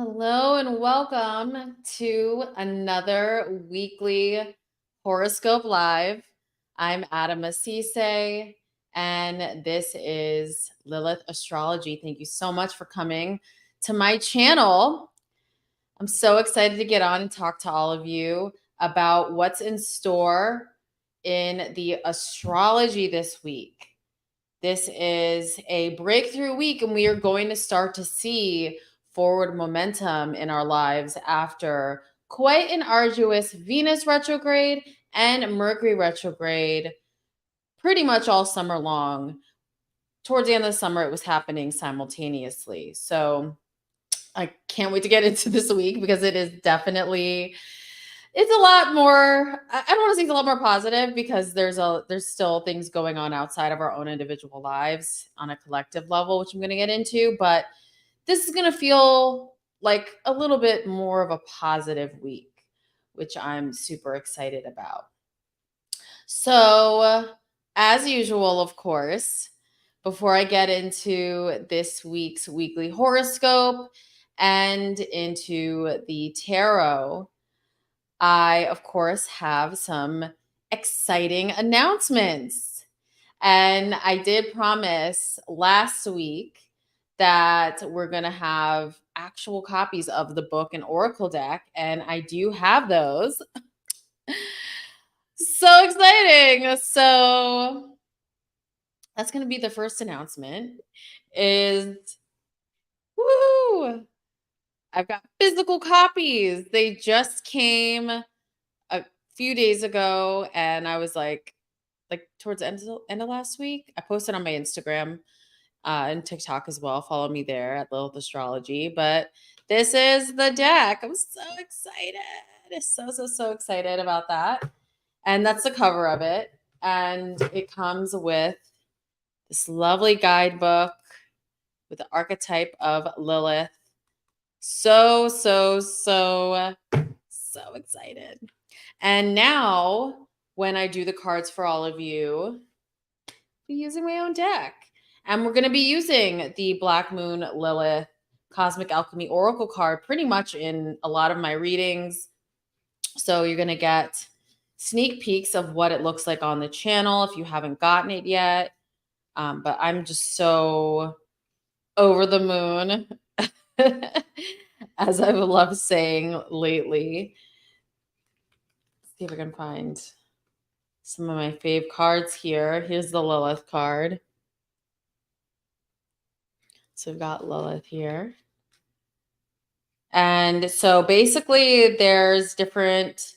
Hello and welcome to another weekly Horoscope Live. I'm Adam Asise, and this is Lilith Astrology. Thank you so much for coming to my channel. I'm so excited to get on and talk to all of you about what's in store in the astrology this week. This is a breakthrough week, and we are going to start to see forward momentum in our lives after quite an arduous Venus retrograde and Mercury retrograde pretty much all summer long. Towards the end of the summer, it was happening simultaneously. So I can't wait to get into this week because it is definitely it's a lot more. I don't want to say it's a lot more positive because there's still things going on outside of our own individual lives on a collective level, which I'm going to get into, but this is going to feel like a little bit more of a positive week, which I'm super excited about. So, as usual, of course, before I get into this week's weekly horoscope and into the tarot, I, of course, have some exciting announcements. And I did promise last week that we're going to have actual copies of the book and oracle deck, and I do have those. So exciting. So that's going to be the first announcement is woo! I've got physical copies. They just came a few days ago, and I was like towards the end of last week, I posted on my Instagram and TikTok as well. Follow me there at Lilith Astrology. But this is the deck. I'm so excited. So excited about that. And that's the cover of it. And it comes with this lovely guidebook with the archetype of Lilith. So excited. And now, when I do the cards for all of you, I'll be using my own deck. And we're going to be using the Black Moon Lilith Cosmic Alchemy Oracle card pretty much in a lot of my readings. So you're going to get sneak peeks of what it looks like on the channel if you haven't gotten it yet. But I'm just so over the moon, as I've loved saying lately. Let's see if I can find some of my fave cards here. Here's the Lilith card. So we've got Lilith here. And so basically there's different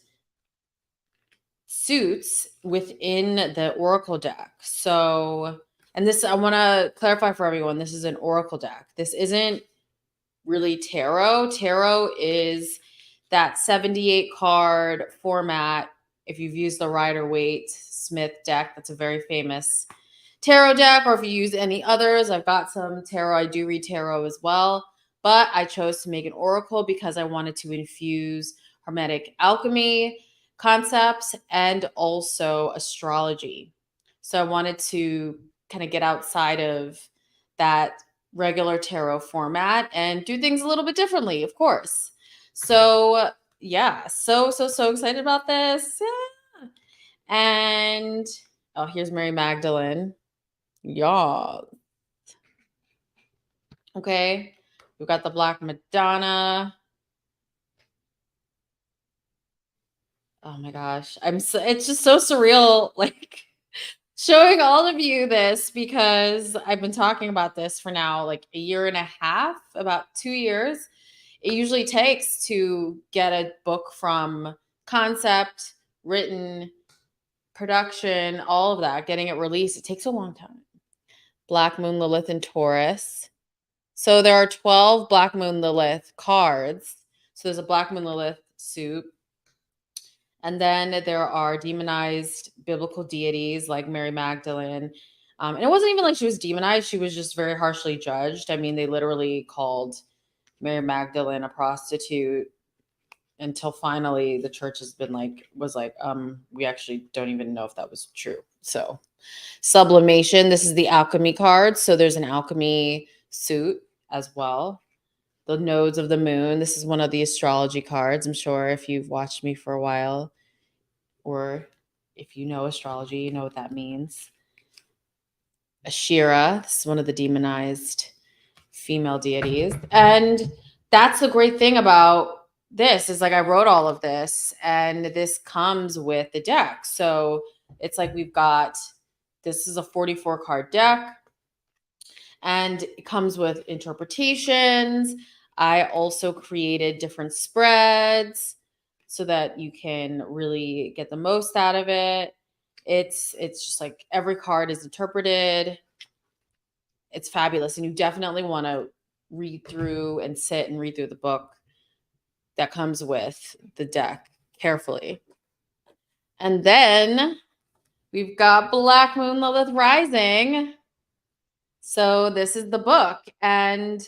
suits within the oracle deck. So, and this, I want to clarify for everyone, this is an oracle deck. This isn't really tarot. Tarot is that 78 card format. If you've used the Rider-Waite Smith deck, that's a very famous tarot deck, or if you use any others, I've got some tarot. I do read tarot as well, but I chose to make an oracle because I wanted to infuse hermetic alchemy concepts and also astrology. So I wanted to kind of get outside of that regular tarot format and do things a little bit differently, of course. So yeah, so excited about this. Yeah. And oh, here's Mary Magdalene. Y'all. Okay. We've got the Black Madonna. Oh my gosh. It's just so surreal, like showing all of you this because I've been talking about this for now like a year and a half, about 2 years. It usually takes to get a book from concept, written, production, all of that, getting it released. It takes a long time. Black Moon Lilith and Taurus. So there are 12 Black Moon Lilith cards. So there's a Black Moon Lilith suit. And then there are demonized biblical deities like Mary Magdalene. And it wasn't even like she was demonized. She was just very harshly judged. I mean, they literally called Mary Magdalene a prostitute until finally the church was like, we actually don't even know if that was true. So sublimation, this is the alchemy card. So there's an alchemy suit as well. the nodes of the moon. This is one of the astrology cards. I'm sure if you've watched me for a while, or if you know astrology, you know what that means. Ashira, this is one of the demonized female deities. And that's the great thing about this is like I wrote all of this and this comes with the deck. So it's like we've got, this is a 44 card deck and it comes with interpretations. I also created different spreads so that you can really get the most out of it. It's just like every card is interpreted. It's fabulous. And you definitely want to read through and sit and read through the book that comes with the deck carefully. And then we've got Black Moon Lilith Rising. So this is the book. And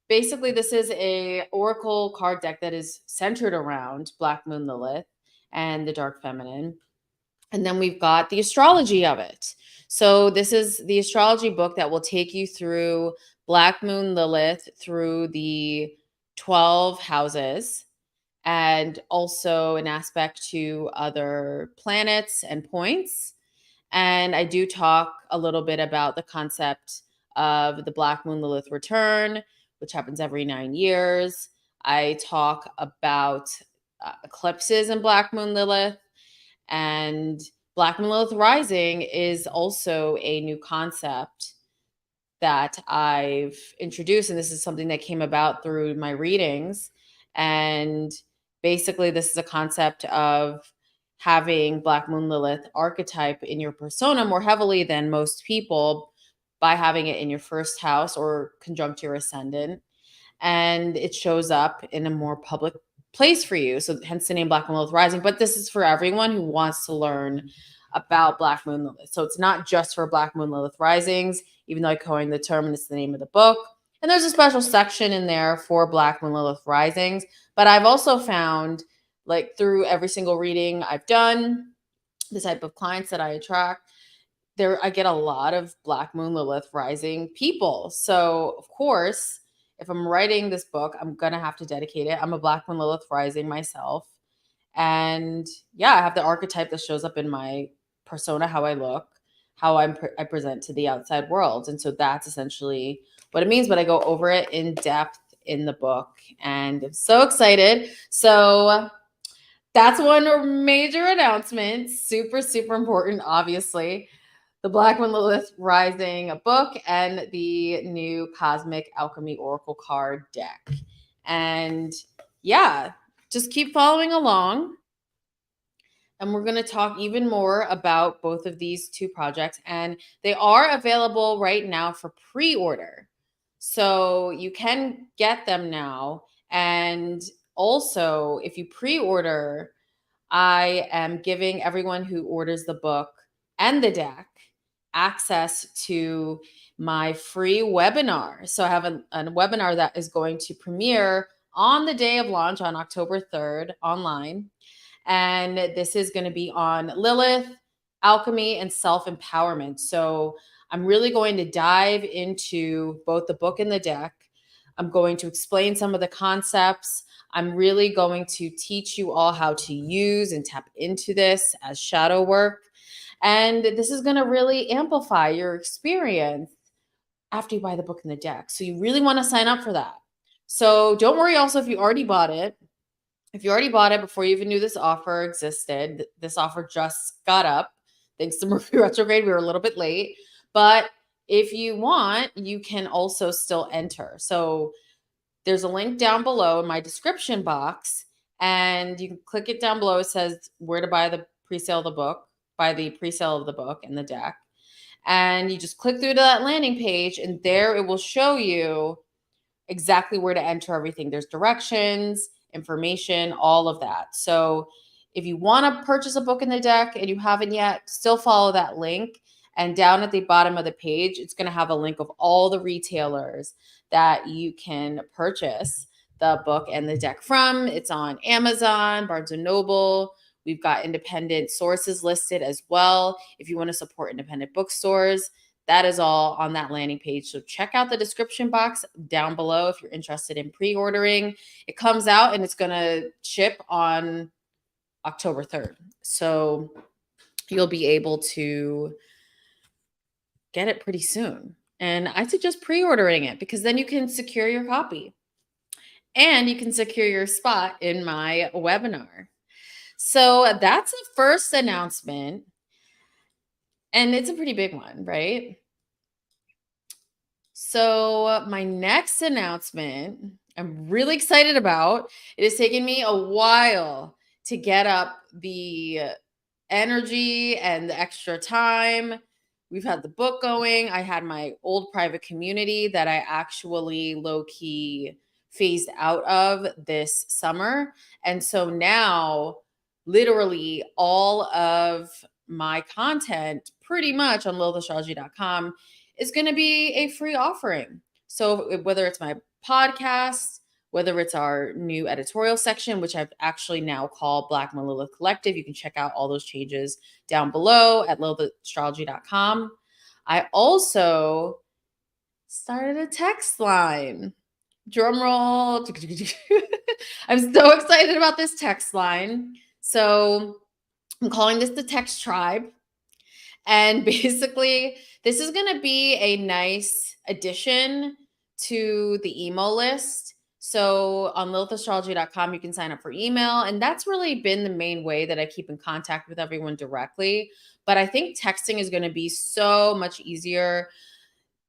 basically this is a oracle card deck that is centered around Black Moon Lilith and the dark feminine. And then we've got the astrology of it. So this is the astrology book that will take you through Black Moon Lilith through the 12 houses and also an aspect to other planets and points. And I do talk a little bit about the concept of the Black Moon Lilith return, which happens every 9 years. I talk about eclipses in Black Moon Lilith. And Black Moon Lilith Rising is also a new concept that I've introduced. And this is something that came about through my readings. And basically, this is a concept of having Black Moon Lilith archetype in your persona more heavily than most people by having it in your first house or conjunct your ascendant. And it shows up in a more public place for you. So hence the name Black Moon Lilith Rising. But this is for everyone who wants to learn about Black Moon Lilith. So it's not just for Black Moon Lilith Risings, even though I coined the term and it's the name of the book. And there's a special section in there for Black Moon Lilith Risings. But I've also found, like through every single reading I've done, the type of clients that I attract, I get a lot of Black Moon Lilith Rising people. So of course, if I'm writing this book, I'm going to have to dedicate it. I'm a Black Moon Lilith Rising myself. And yeah, I have the archetype that shows up in my persona, how I look, how I present to the outside world. And so that's essentially what it means. But I go over it in depth in the book. And I'm so excited. So that's one major announcement. Super, super important, obviously. The Black Moon Lilith Rising book and the new Cosmic Alchemy Oracle card deck. And yeah, just keep following along. And we're going to talk even more about both of these two projects. And they are available right now for pre-order. So you can get them now. And also, if you pre-order, I am giving everyone who orders the book and the deck access to my free webinar. So I have a webinar that is going to premiere on the day of launch on October 3rd online. And this is going to be on Lilith, alchemy, and self-empowerment. So I'm really going to dive into both the book and the deck. I'm going to explain some of the concepts. I'm really going to teach you all how to use and tap into this as shadow work. And this is going to really amplify your experience after you buy the book and the deck. So you really want to sign up for that. So don't worry also if you already bought it. If you already bought it before you even knew this offer existed, this offer just got up. Thanks to Mercury retrograde, we were a little bit late. But if you want, you can also still enter. So there's a link down below in my description box, and you can click it down below. It says where to buy the pre-sale of the book, buy the pre-sale of the book and the deck. And you just click through to that landing page, and there it will show you exactly where to enter everything. There's directions, information, all of that. So if you want to purchase a book in the deck and you haven't yet, still follow that link. And down at the bottom of the page, it's going to have a link of all the retailers that you can purchase the book and the deck from. It's on Amazon, Barnes & Noble. We've got independent sources listed as well. If you want to support independent bookstores, That is all on that landing page. So check out the description box down below if you're interested in pre-ordering. It comes out and it's going to ship on October 3rd. So you'll be able to get it pretty soon. And I suggest pre-ordering it because then you can secure your copy and you can secure your spot in my webinar. So that's the first announcement. And it's a pretty big one, right? So my next announcement, I'm really excited about. It has taken me a while to get up the energy and the extra time. We've had the book going. I had my old private community that I actually low-key phased out of this summer. And so now literally all of my content pretty much on lilithastrology.com is going to be a free offering. So whether it's my podcast, whether it's our new editorial section, which I've actually now called Black Moon Lilith Collective, you can check out all those changes down below at lilithastrology.com. I also started a text line. Drum roll. I'm so excited about this text line. So I'm calling this the Text Tribe. And basically, this is going to be a nice addition to the email list. So on lilithastrology.com, you can sign up for email. And that's really been the main way that I keep in contact with everyone directly. But I think texting is going to be so much easier.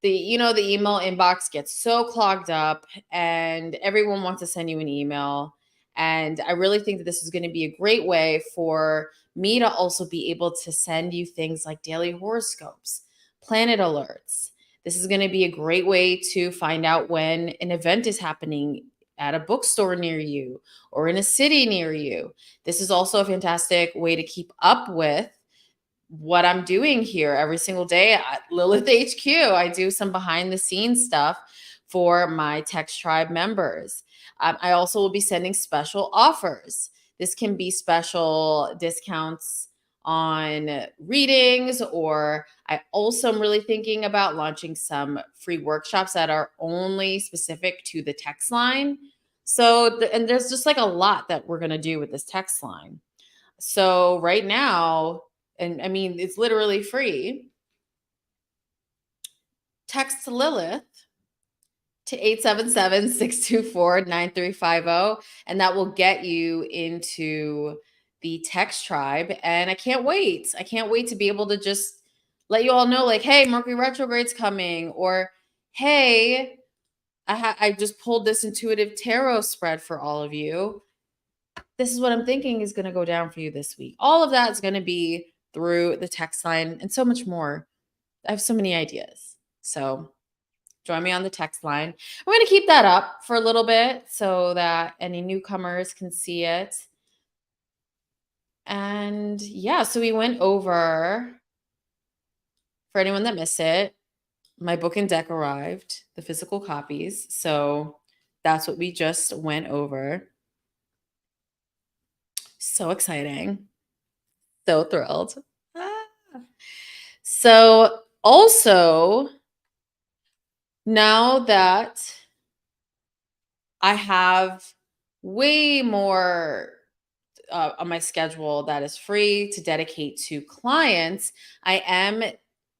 The email inbox gets so clogged up and everyone wants to send you an email. And I really think that this is going to be a great way for me to also be able to send you things like daily horoscopes, planet alerts. This is going to be a great way to find out when an event is happening at a bookstore near you or in a city near you. This is also a fantastic way to keep up with what I'm doing here every single day at Lilith HQ. I do some behind the scenes stuff for my Text Tribe members. I also will be sending special offers. This can be special discounts on readings, or I also am really thinking about launching some free workshops that are only specific to the text line. So, and there's just like a lot that we're going to do with this text line. So right now, and I mean, it's literally free. Text Lilith to 877-624-9350, and that will get you into the Text Tribe. And I can't wait. I can't wait to be able to just let you all know, like, hey, Mercury retrograde's coming, or hey, I just pulled this intuitive tarot spread for all of you. This is what I'm thinking is going to go down for you this week. All of that is going to be through the text line and so much more. I have so many ideas. So join me on the text line. I'm going to keep that up for a little bit so that any newcomers can see it. And yeah, so we went over, for anyone that missed it, my book and deck arrived, the physical copies. So that's what we just went over. So exciting. So thrilled. So also, now that I have way more on my schedule that is free to dedicate to clients, I am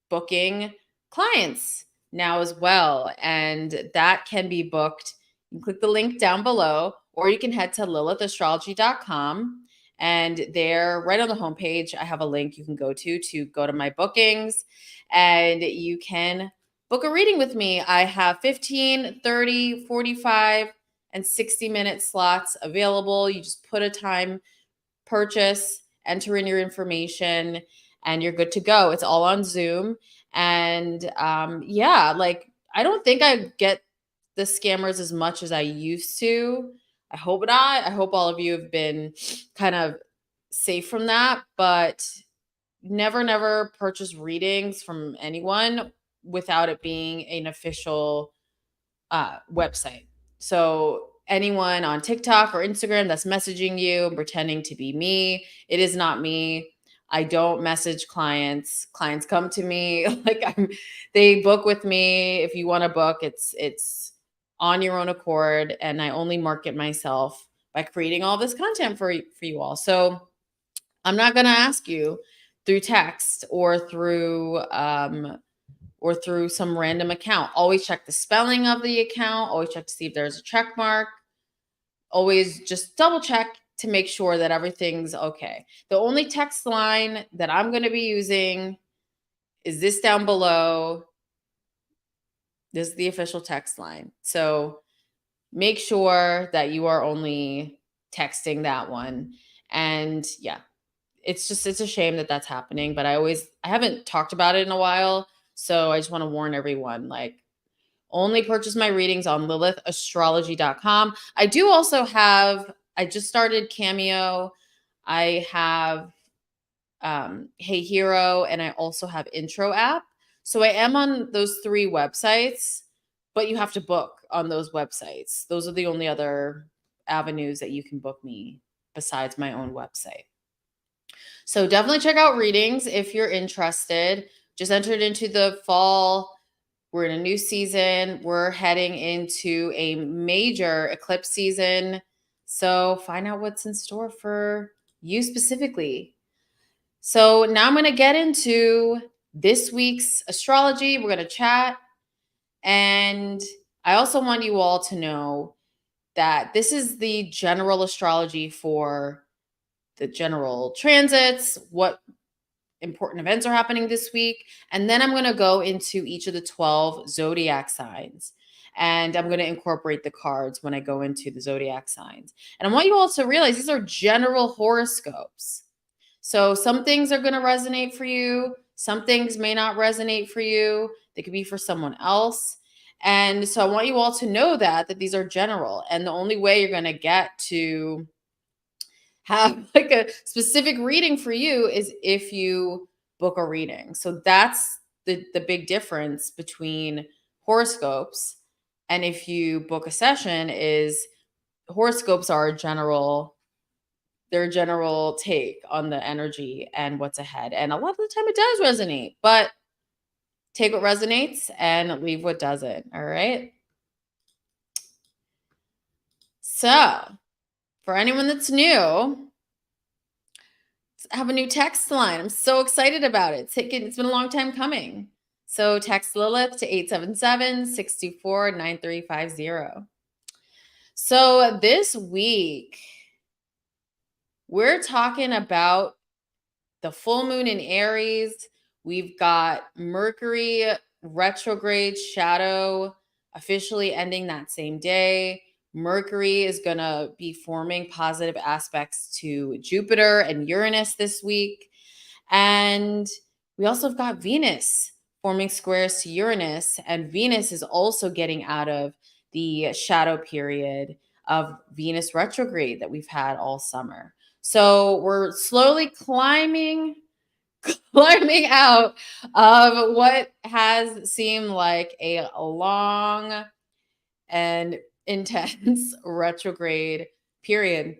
booking clients now as well. And that can be booked. You can click the link down below, or you can head to lilithastrology.com. And there, right on the homepage, I have a link you can go to my bookings, and you can book a reading with me. I have 15, 30, 45, and 60-minute slots available. You just put a time, purchase, enter in your information, and you're good to go. It's all on Zoom. And yeah, like, I don't think I get the scammers as much as I used to. I hope not. I hope all of you have been kind of safe from that, but never purchase readings from anyone without it being an official website. So anyone on TikTok or Instagram that's messaging you and pretending to be me, it is not me. I don't message clients. Clients come to me. They book with me. If you want to book, it's on your own accord. And I only market myself by creating all this content for you all. So I'm not going to ask you through text or through some random account. Always check the spelling of the account. Always check to see if there's a check mark. Always just double check to make sure that everything's okay. The only text line that I'm going to be using is this down below. This is the official text line. So make sure that you are only texting that one. And yeah, it's a shame that that's happening, but I haven't talked about it in a while. So I just want to warn everyone, only purchase my readings on LilithAstrology.com. I just started Cameo. I have Hey Hero, and I also have Intro app. So I am on those 3 websites, but you have to book on those websites. Those are the only other avenues that you can book me besides my own website. So definitely check out readings if you're interested. Just entered into the fall. We're in a new season. We're heading into a major eclipse season. So find out what's in store for you specifically. So now I'm going to get into this week's astrology. We're going to chat. And I also want you all to know that this is the general astrology for the general transits, what important events are happening this week. And then I'm going to go into each of the 12 zodiac signs. And I'm going to incorporate the cards when I go into the zodiac signs. And I want you all to realize these are general horoscopes. So some things are going to resonate for you. Some things may not resonate for you. They could be for someone else. And so I want you all to know that these are general. And the only way you're going to get to have a specific reading for you is if you book a reading. So that's the big difference between horoscopes and if you book a session is horoscopes are their general take on the energy and what's ahead. And a lot of the time it does resonate, but take what resonates and leave what doesn't. All right. So for anyone that's new, I have a new text line. I'm so excited about it. It's been a long time coming. So text Lilith to 877-624-9350. So this week, we're talking about the full moon in Aries. We've got Mercury retrograde shadow officially ending that same day. Mercury is going to be forming positive aspects to Jupiter and Uranus this week. And we also have got Venus forming squares to Uranus. And Venus is also getting out of the shadow period of Venus retrograde that we've had all summer. So we're slowly climbing out of what has seemed like a long and intense retrograde period.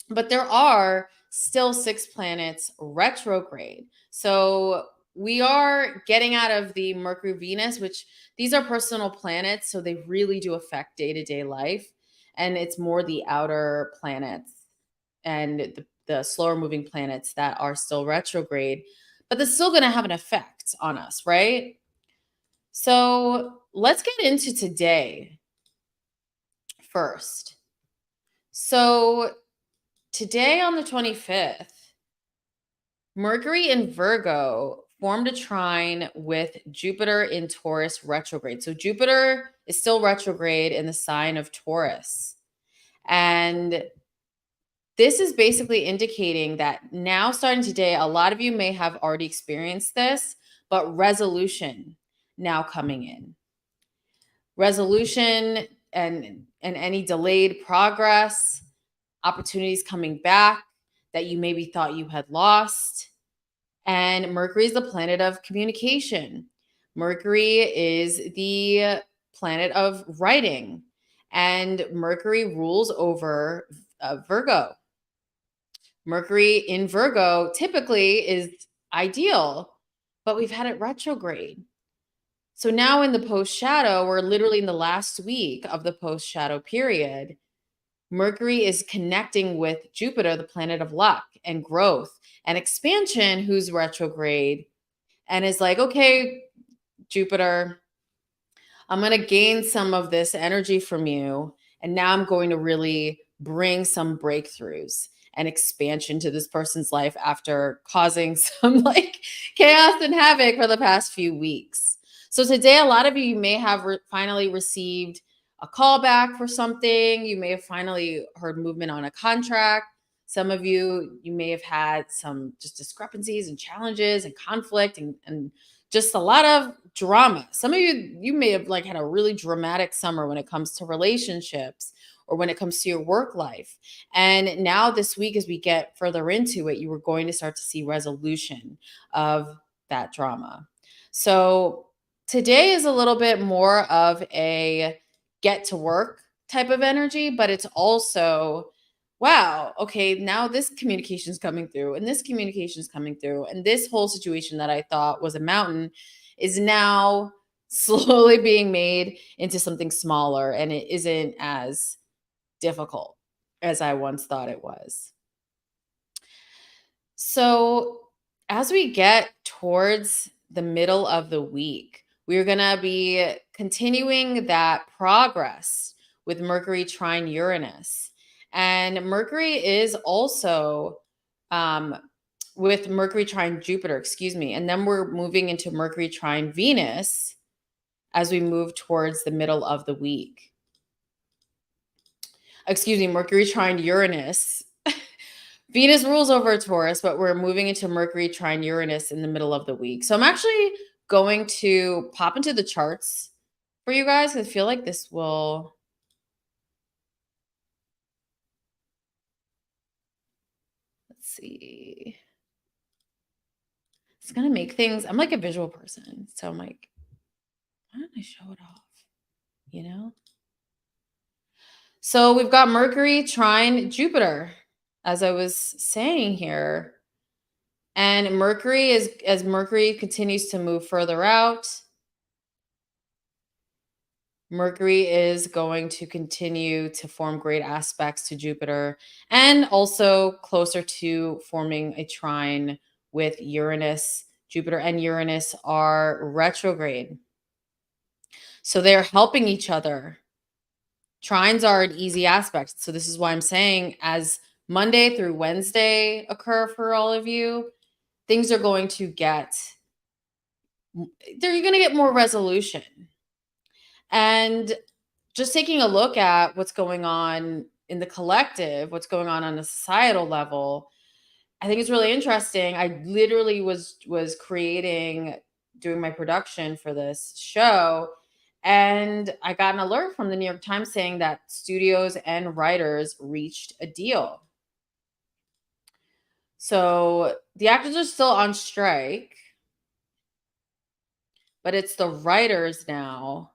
But there are still 6 planets retrograde. So we are getting out of the Mercury Venus, which these are personal planets. So they really do affect day-to-day life. And it's more the outer planets and the slower moving planets that are still retrograde, but that's still going to have an effect on us, right? So let's get into today first. So today on the 25th, Mercury in Virgo formed a trine with Jupiter in Taurus retrograde. So Jupiter is still retrograde in the sign of Taurus. And this is basically indicating that now starting today, a lot of you may have already experienced this, but resolution now coming in. Resolution and any delayed progress, opportunities coming back that you maybe thought you had lost. And Mercury is the planet of communication. Mercury is the planet of writing. And Mercury rules over Virgo. Mercury in Virgo typically is ideal, but we've had it retrograde. So now in the post shadow, we're literally in the last week of the post shadow period. Mercury is connecting with Jupiter, the planet of luck and growth and expansion, who's retrograde, and is like, okay, Jupiter, I'm going to gain some of this energy from you. And now I'm going to really bring some breakthroughs and expansion to this person's life after causing some like chaos and havoc for the past few weeks. So today, a lot of you may have finally received a call back for something. You may have finally heard movement on a contract. Some of you may have had some just discrepancies and challenges and conflict and just a lot of drama. Some of you may have like had a really dramatic summer when it comes to relationships or when it comes to your work life. And now this week, as we get further into it, you are going to start to see resolution of that drama. So today is a little bit more of a get to work type of energy, but it's also, wow, okay, now this communication is coming through and this communication is coming through. And this whole situation that I thought was a mountain is now slowly being made into something smaller, and it isn't as difficult as I once thought it was. So as we get towards the middle of the week, we're going to be continuing that progress with Mercury trine Uranus. And Mercury is also with Mercury trine Jupiter, excuse me. And then we're moving into Mercury trine Venus as we move towards the middle of the week. Excuse me, Mercury trine Uranus. Venus rules over Taurus, but we're moving into Mercury trine Uranus in the middle of the week. So I'm actually going to pop into the charts for you guys. I feel like this will... Let's see. It's going to make things... I'm like a visual person. So I'm like, why don't I show it off? You know? So we've got Mercury trine Jupiter, as I was saying here. And Mercury is, as Mercury continues to move further out, Mercury is going to continue to form great aspects to Jupiter and also closer to forming a trine with Uranus. Jupiter and Uranus are retrograde. So they're helping each other. Trines are an easy aspect. So this is why I'm saying as Monday through Wednesday occur for all of you, things are going to get, you're going to get more resolution. And just taking a look at what's going on in the collective, what's going on a societal level, I think it's really interesting. I literally was doing my production for this show, and I got an alert from the New York Times saying that studios and writers reached a deal. So the actors are still on strike, but it's the writers now.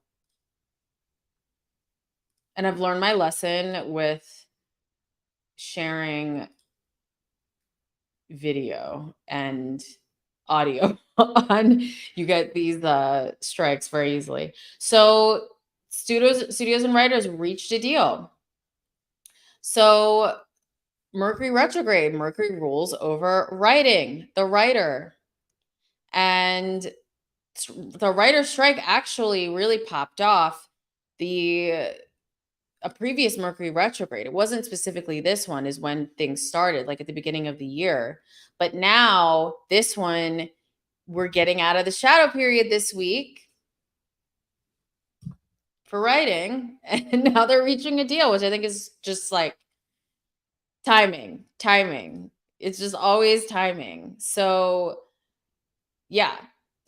And I've learned my lesson with sharing video and audio on, you get these strikes very easily. So studios and writers reached a deal. So Mercury retrograde, Mercury rules over writing, the writer. And the writer's strike actually really popped off a previous Mercury retrograde. It wasn't specifically this one, is when things started, like at the beginning of the year. But now this one, we're getting out of the shadow period this week for writing. And now they're reaching a deal, which I think is just like timing. It's just always timing. So yeah.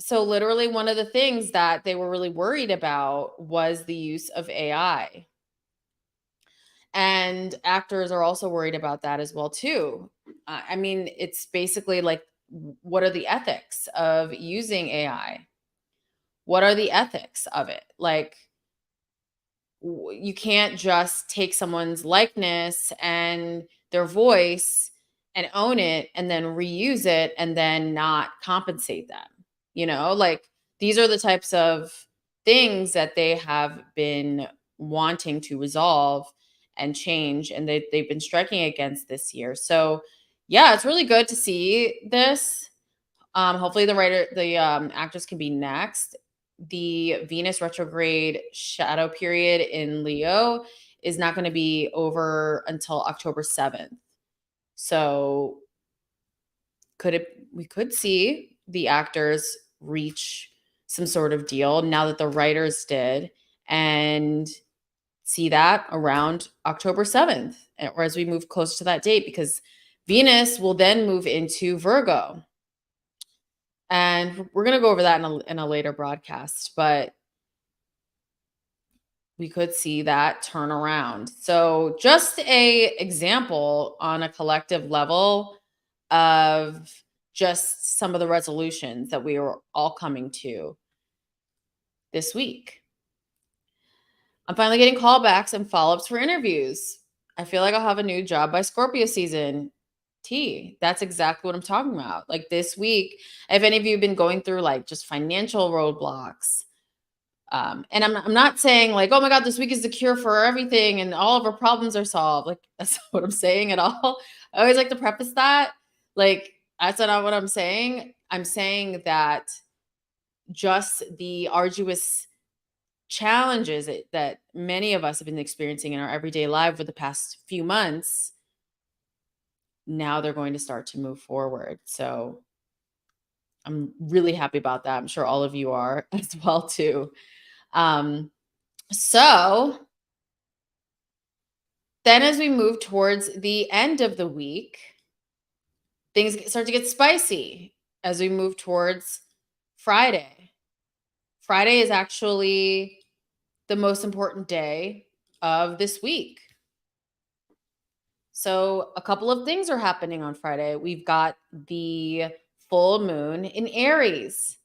So literally one of the things that they were really worried about was the use of AI. And actors are also worried about that as well, too. I mean, it's basically like, what are the ethics of using AI? What are the ethics of it? Like, you can't just take someone's likeness and their voice and own it and then reuse it and then not compensate them. Like these are the types of things that they have been wanting to resolve and change, and they've been striking against this year. So yeah, it's really good to see this. Hopefully the actress can be next. The Venus retrograde shadow period in Leo is not going to be over until October 7th. So we could see the actors reach some sort of deal now that the writers did, and see that around October 7th, or as we move closer to that date, because Venus will then move into Virgo. And we're going to go over that in a later broadcast, but we could see that turn around. So just a example on a collective level of just some of the resolutions that we are all coming to this week. I'm finally getting callbacks and follow-ups for interviews. I feel like I'll have a new job by Scorpio season. That's exactly what I'm talking about. Like this week, if any of you have been going through like just financial roadblocks, and I'm not saying like, oh my God, this week is the cure for everything and all of our problems are solved. Like that's not what I'm saying at all. I always like to preface that. Like that's not what I'm saying. I'm saying that just the arduous challenges that many of us have been experiencing in our everyday life for the past few months, now they're going to start to move forward. So I'm really happy about that. I'm sure all of you are as well too. So then as we move towards the end of the week, things start to get spicy as we move towards Friday. Friday is actually the most important day of this week. So a couple of things are happening on Friday. We've got the full moon in Aries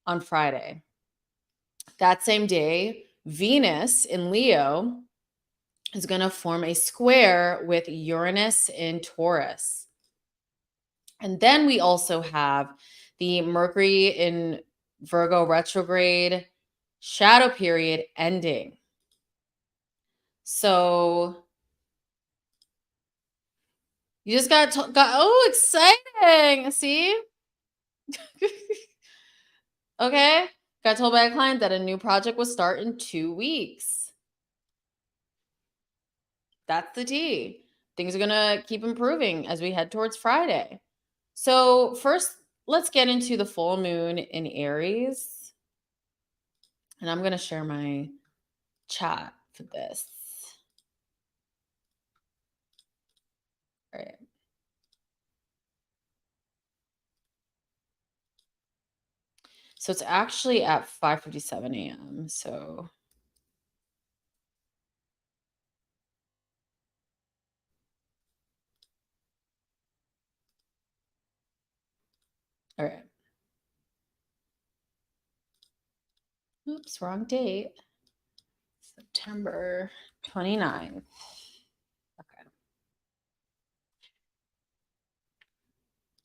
on Friday. That same day, Venus in Leo is going to form a square with Uranus in Taurus. And then we also have the Mercury in Virgo retrograde shadow period ending. So you just got exciting. See? Okay. Got told by a client that a new project will start in 2 weeks. That's the tea. Things are going to keep improving as we head towards Friday. So first, let's get into the full moon in Aries. And I'm going to share my chat for this. All right. So it's actually at 5:57 a.m. So all right. Oops, wrong date. September 29th. Okay.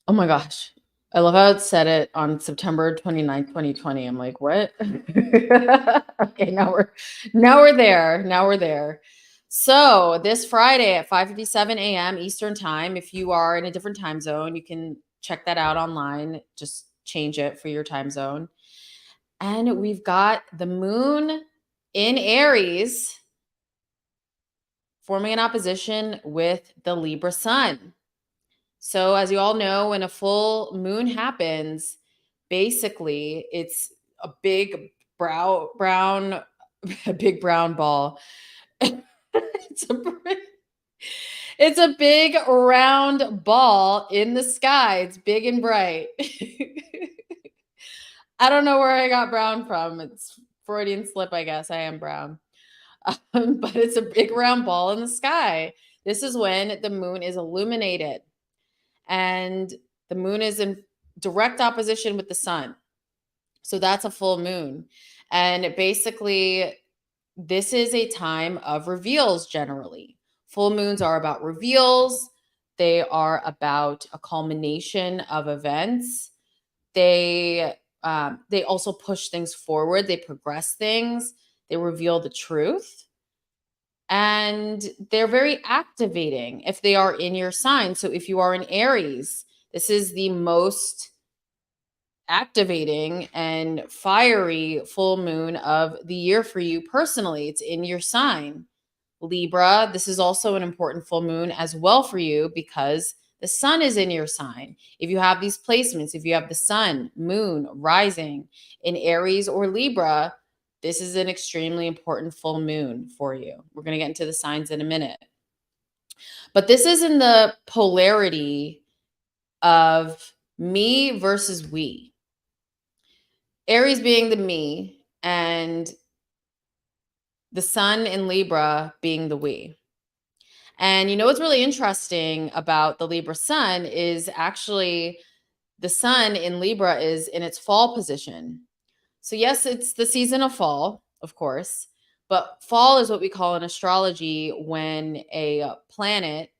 Oh my gosh. I love how it said it on September 29th, 2020. I'm like, what? Okay, now we're there. Now we're there. So this Friday at 5:57 a.m. Eastern time, if you are in a different time zone, you can check that out online. Just change it for your time zone. And we've got the moon in Aries forming an opposition with the Libra sun. So as you all know, when a full moon happens, basically it's a big brown a big brown ball. it's a big round ball in the sky. It's big and bright. I don't know where I got brown from. It's Freudian slip, I guess. I am brown. But it's a big round ball in the sky. This is when the moon is illuminated. And the moon is in direct opposition with the sun. So that's a full moon. And basically, this is a time of reveals generally. Full moons are about reveals. They are about a culmination of events. They also push things forward. They progress things. They reveal the truth. And they're very activating if they are in your sign. So if you are an Aries, this is the most activating and fiery full moon of the year for you personally. It's in your sign. Libra, this is also an important full moon as well for you because the sun is in your sign. If you have these placements, if you have the sun, moon, rising in Aries or Libra, this is an extremely important full moon for you. We're going to get into the signs in a minute. But this is in the polarity of me versus we. Aries being the me and the sun in Libra being the we. And you know what's really interesting about the Libra sun is actually the sun in Libra is in its fall position. So yes, it's the season of fall, of course, but fall is what we call in astrology when a planet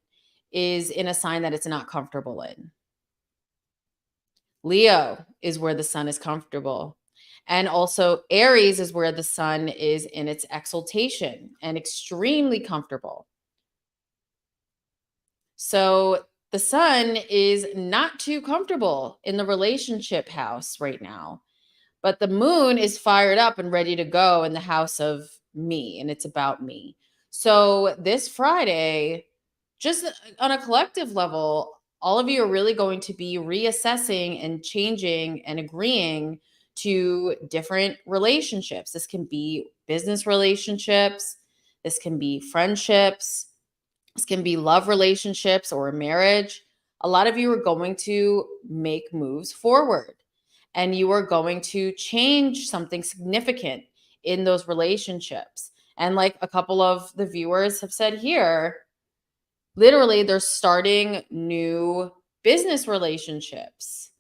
is in a sign that it's not comfortable in. Leo is where the sun is comfortable. And also Aries is where the sun is in its exaltation and extremely comfortable. So the sun is not too comfortable in the relationship house right now, but the moon is fired up and ready to go in the house of me, and it's about me. So this Friday, just on a collective level, all of you are really going to be reassessing and changing and agreeing to different relationships. This can be business relationships, this can be friendships, this can be love relationships or a marriage. A lot of you are going to make moves forward and you are going to change something significant in those relationships. And like a couple of the viewers have said here, literally they're starting new business relationships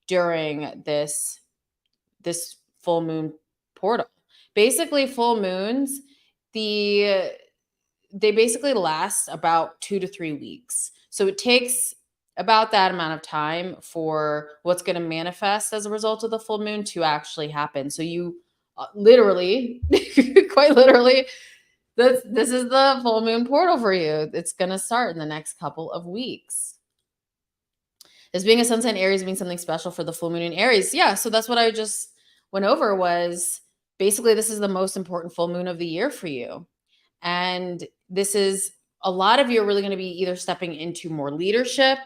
during this full moon portal. Basically, full moons, they basically last about 2 to 3 weeks. So it takes about that amount of time for what's going to manifest as a result of the full moon to actually happen. So you literally, quite literally, this is the full moon portal for you. It's going to start in the next couple of weeks. This being a sun sign Aries means something special for the full moon in Aries. Yeah, so that's what I just went over was basically this is the most important full moon of the year for you. And this is a lot of you are really going to be either stepping into more leadership,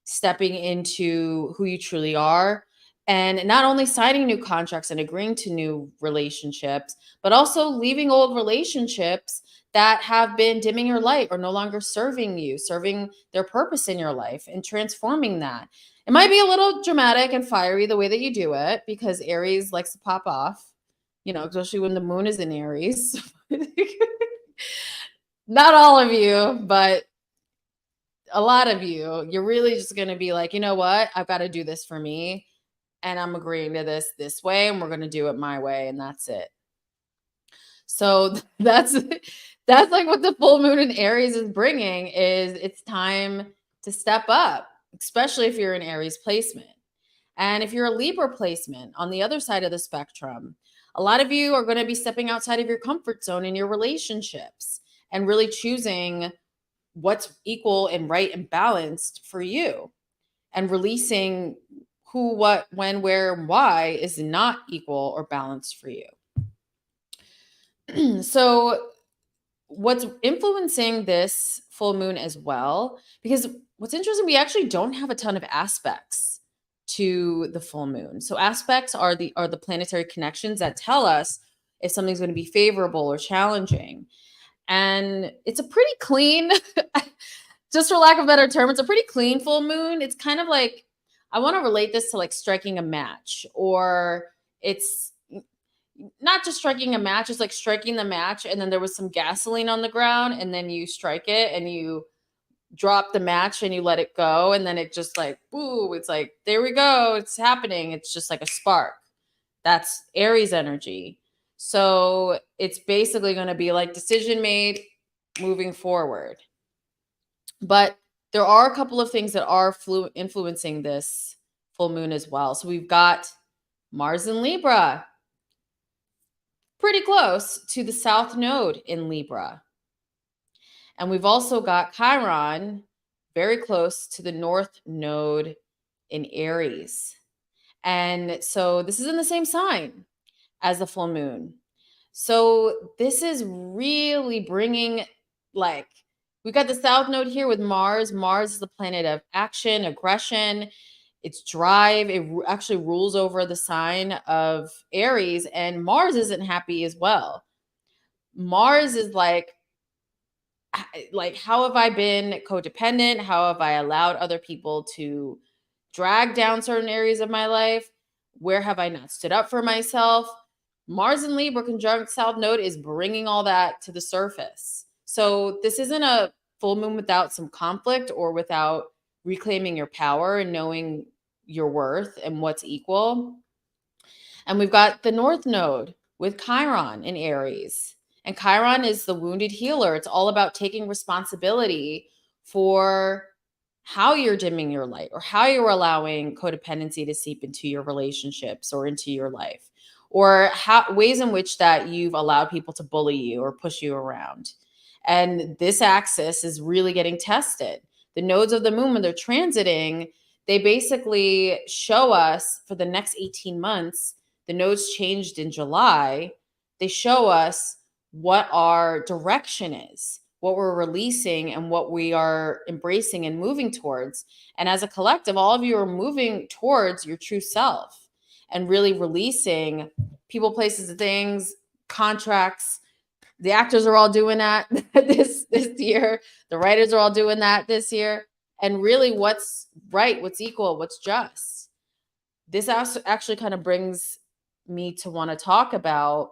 stepping into who you truly are, and not only signing new contracts and agreeing to new relationships, but also leaving old relationships that have been dimming your light or no longer serving you, serving their purpose in your life and transforming that. It might be a little dramatic and fiery the way that you do it because Aries likes to pop off, you know, especially when the moon is in Aries. Not all of you, but a lot of you, you're really just going to be like, you know what? I've got to do this for me. And I'm agreeing to this way. And we're going to do it my way. And that's it. So that's like what the full moon in Aries is bringing is it's time to step up, especially if you're an Aries placement. And if you're a Libra placement on the other side of the spectrum, a lot of you are going to be stepping outside of your comfort zone in your relationships and really choosing what's equal and right and balanced for you and releasing who, what, when, where, and why is not equal or balanced for you. So what's influencing this full moon as well, because what's interesting, we actually don't have a ton of aspects to the full moon. So aspects are the planetary connections that tell us if something's going to be favorable or challenging. And it's a pretty clean, just for lack of a better term, it's a pretty clean full moon. It's kind of like, I want to relate this to like striking a match, or it's not just striking a match, it's like striking the match and then there was some gasoline on the ground and then you strike it and you drop the match and you let it go and then it just like, ooh, it's like, there we go, it's happening. It's just like a spark. That's Aries energy. So it's basically going to be like decision made, moving forward. But there are a couple of things that are influencing this full moon as well. So we've got Mars in Libra, pretty close to the South Node in Libra. And we've also got Chiron very close to the North Node in Aries. And so this is in the same sign as the full moon. So this is really bringing, like, we got the South Node here with Mars. Mars is the planet of action, aggression, it's drive. It actually rules over the sign of Aries, and Mars isn't happy as well. Mars is like, how have I been codependent? How have I allowed other people to drag down certain areas of my life? Where have I not stood up for myself? Mars in Libra conjunct South Node is bringing all that to the surface. So this isn't a full moon without some conflict or without reclaiming your power and knowing your worth and what's equal. And we've got the North Node with Chiron in Aries. And Chiron is the wounded healer. It's all about taking responsibility for how you're dimming your light or how you're allowing codependency to seep into your relationships or into your life, or how ways in which that you've allowed people to bully you or push you around. And this axis is really getting tested. The nodes of the moon, when they're transiting, they basically show us for the next 18 months, the nodes changed in July. They show us what our direction is, what we're releasing, and what we are embracing and moving towards. And as a collective, all of you are moving towards your true self and really releasing people, places, and things, contracts. The actors are all doing that this year. The writers are all doing that this year. And really, what's right, what's equal, what's just. This actually kind of brings me to want to talk about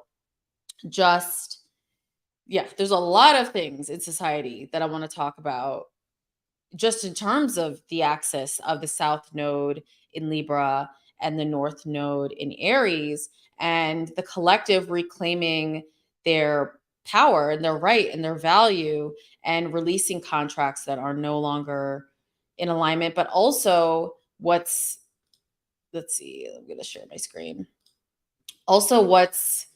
just, there's a lot of things in society that I want to talk about just in terms of the axis of the South Node in Libra and the North Node in Aries, and the collective reclaiming their power and their right and their value and releasing contracts that are no longer in alignment. But also let's see, I'm going to share my screen. Also, what's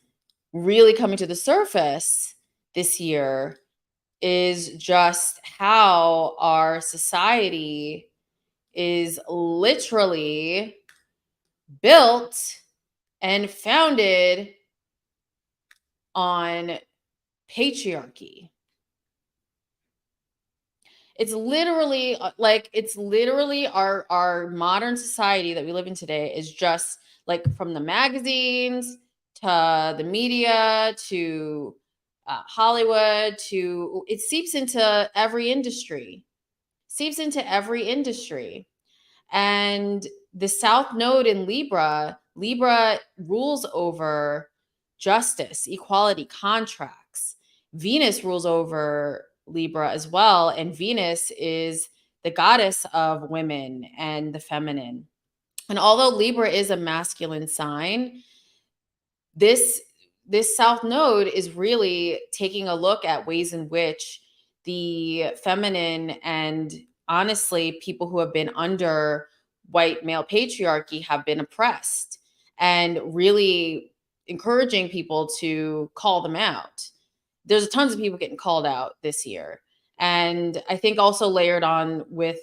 really coming to the surface this year is just how our society is literally built and founded on patriarchy. It's literally our modern society that we live in today is just like, from the magazines to the media to Hollywood, to it seeps into every industry. And the South Node in Libra rules over justice, equality, contracts. Venus rules over Libra as well. And Venus is the goddess of women and the feminine. And although Libra is a masculine sign, this South Node is really taking a look at ways in which the feminine and, honestly, people who have been under white male patriarchy have been oppressed, and really encouraging people to call them out. There's tons of people getting called out this year. And I think also layered on with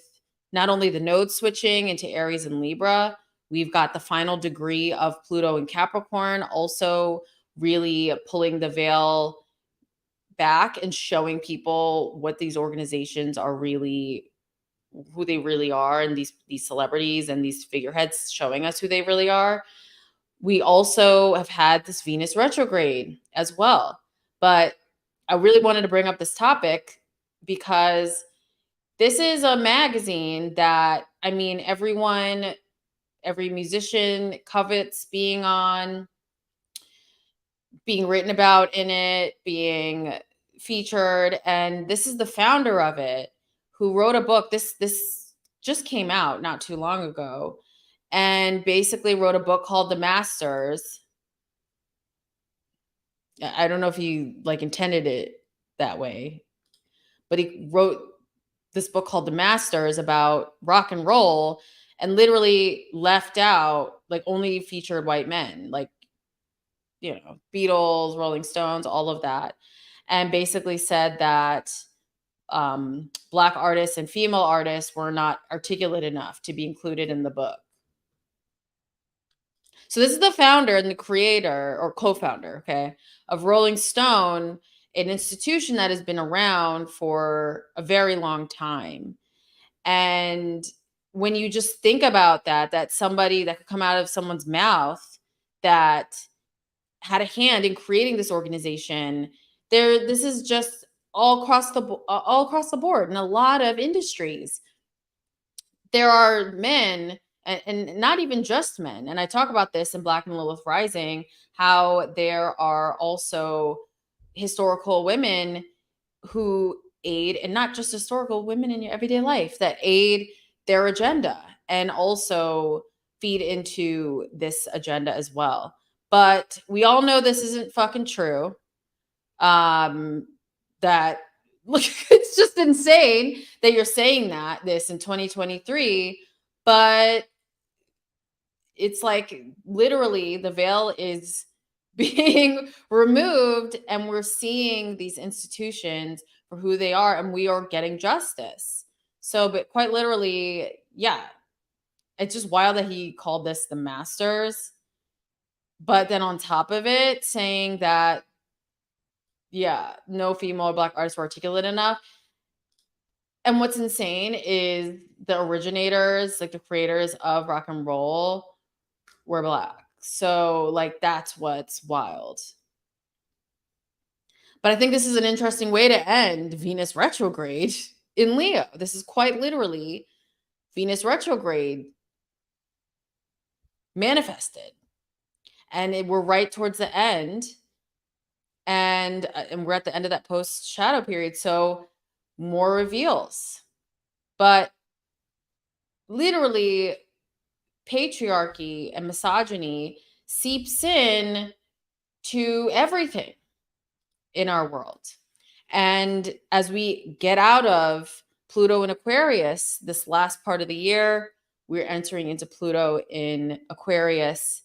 not only the node switching into Aries and Libra, we've got the final degree of Pluto and Capricorn also really pulling the veil back and showing people what these organizations are really, who they really are, and these celebrities and these figureheads showing us who they really are. We also have had this Venus retrograde as well. But I really wanted to bring up this topic because this is a magazine that, I mean, every musician covets being on, being written about in it, being featured. And this is the founder of it who wrote a book. This just came out not too long ago, and basically wrote a book called The Masters. I don't know if he intended it that way, but he wrote this book called The Masters about rock and roll, and literally left out, like, only featured white men, like, Beatles, Rolling Stones, all of that, and basically said that Black artists and female artists were not articulate enough to be included in the book. So this is the founder and the creator, or co-founder, okay, of Rolling Stone, an institution that has been around for a very long time. And when you just think about that somebody that could come out of someone's mouth that had a hand in creating this organization, this is just all across the board in a lot of industries. There are men, and not even just men. And I talk about this in Black Moon Lilith Rising, how there are also historical women who aid, and not just historical women in your everyday life, that aid their agenda and also feed into this agenda as well. But we all know this isn't fucking true. That look, it's just insane that you're saying this in 2023, but it's like literally the veil is being removed, and we're seeing these institutions for who they are, and we are getting justice. So, but quite literally, yeah, it's just wild that he called this the Masters, but then on top of it saying that, yeah, no female or Black artists were articulate enough. And what's insane is the originators, like the creators of rock and roll, were Black. So, like, that's what's wild. But I think this is an interesting way to end Venus retrograde in Leo. This is quite literally Venus retrograde manifested. And we're right towards the end. And we're at the end of that post-shadow period. So more reveals. But literally, patriarchy and misogyny seeps in to everything in our world. And as we get out of Pluto in Aquarius, this last part of the year, we're entering into Pluto in Aquarius.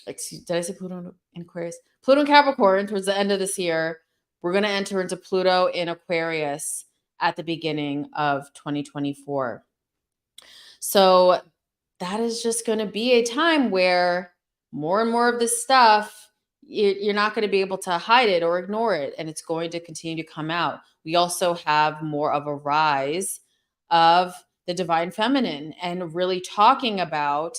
Did I say Pluto in Aquarius? Pluto in Capricorn towards the end of this year. We're going to enter into Pluto in Aquarius at the beginning of 2024. So that is just going to be a time where more and more of this stuff, you're not going to be able to hide it or ignore it, and it's going to continue to come out. We also have more of a rise of the divine feminine, and really talking about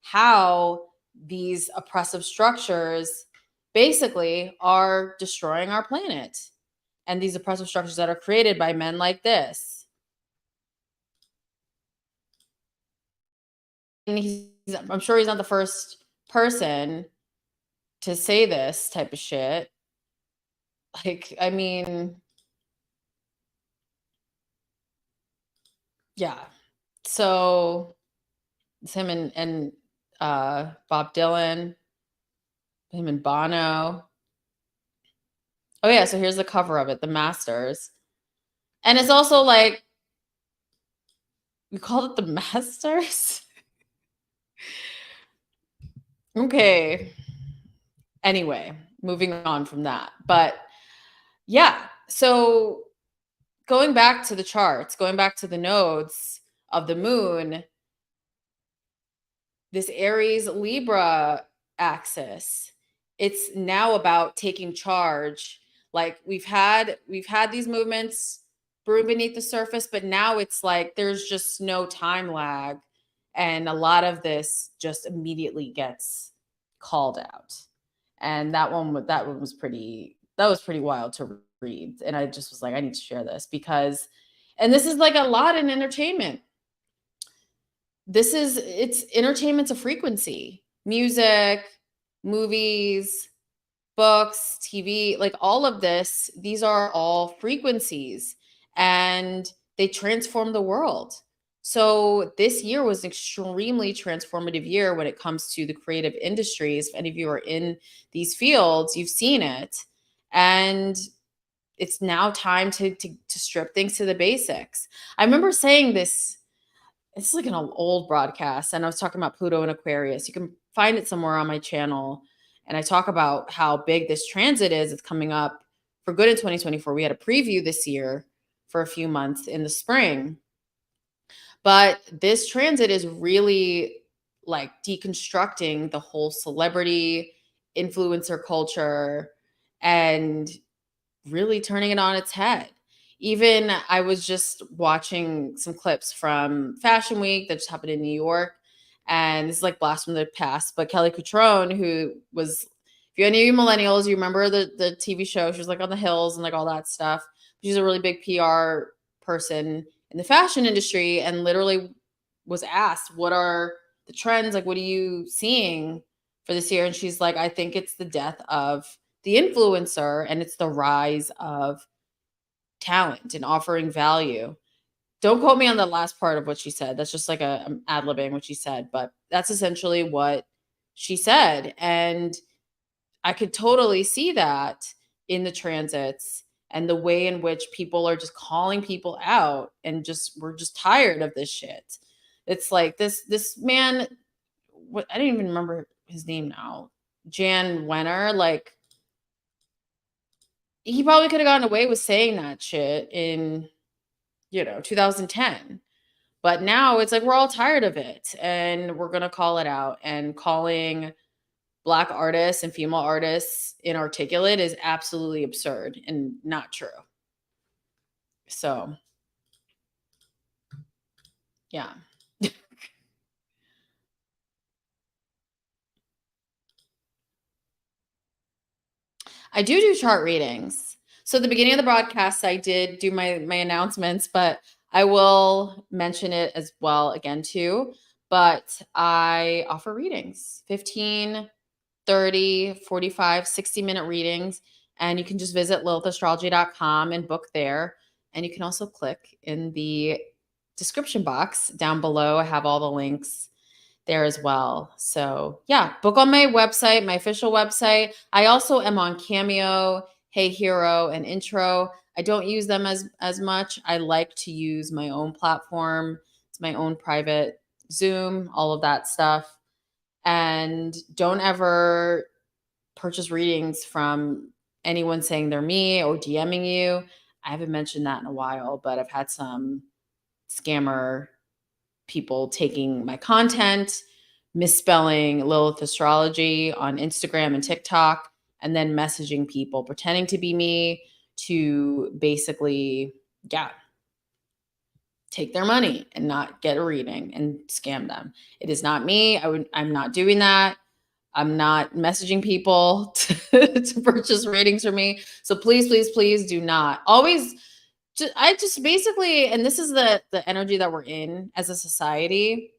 how these oppressive structures basically are destroying our planet, and these oppressive structures that are created by men like this. And I'm sure he's not the first person to say this type of shit. Like, I mean, yeah. So it's him and Bob Dylan, him and Bono. Oh yeah, so here's the cover of it, The Masters. And it's also like, you called it The Masters? Okay. Anyway, moving on from that. But yeah, so going back to the charts, going back to the nodes of the moon, this Aries Libra axis, it's now about taking charge. Like we've had these movements brewing beneath the surface, but now it's like there's just no time lag, and a lot of this just immediately gets called out. And that was pretty wild to read. And I just was like, I need to share this because, and this is like a lot in entertainment. It's entertainment's a frequency. Music, movies, books, TV, like all of this, these are all frequencies, and they transform the world. So this year was an extremely transformative year when it comes to the creative industries. If any of you are in these fields, you've seen it. And it's now time to strip things to the basics. I remember saying this, it's like an old broadcast, and I was talking about Pluto and Aquarius. You can find it somewhere on my channel. And I talk about how big this transit is. It's coming up for good in 2024. We had a preview this year for a few months in the spring. But this transit is really like deconstructing the whole celebrity influencer culture and really turning it on its head. Even I was just watching some clips from Fashion Week that just happened in New York. And this is like blast from the past, but Kelly Cutrone, who was, if you're any of you millennials, you remember the TV show. She was like on the hills and like all that stuff. She's a really big PR person in the fashion industry, and literally was asked, what are the trends? Like, what are you seeing for this year? And she's like, I think it's the death of the influencer, and it's the rise of talent and offering value. Don't quote me on the last part of what she said. That's just like I'm ad-libbing what she said, but that's essentially what she said. And I could totally see that in the transits and the way in which people are just calling people out, and just, we're just tired of this shit. It's like this man, what, I don't even remember his name now. Jan Wenner, like, he probably could have gotten away with saying that shit in, 2010. But now it's like we're all tired of it, and we're going to call it out. And calling Black artists and female artists inarticulate is absolutely absurd and not true. So, yeah. I do chart readings. So at the beginning of the broadcast, I did do my announcements, but I will mention it as well again too. But I offer readings, 15, 30, 45, 60-minute readings. And you can just visit lilithastrology.com and book there. And you can also click in the description box down below. I have all the links there as well. So yeah, book on my website, my official website. I also am on Cameo, Hey Hero, and Intro. I don't use them as much. I like to use my own platform. It's my own private Zoom, all of that stuff. And don't ever purchase readings from anyone saying they're me or DMing you. I haven't mentioned that in a while, but I've had some scammer people taking my content, misspelling Lilith Astrology on Instagram and TikTok, and then messaging people pretending to be me to basically, yeah, take their money and not get a reading and scam them. It is not me. I'm not doing that. I'm not messaging people to purchase readings from me. So please, please, please do not. Always, I just basically, and this is the energy that we're in as a society.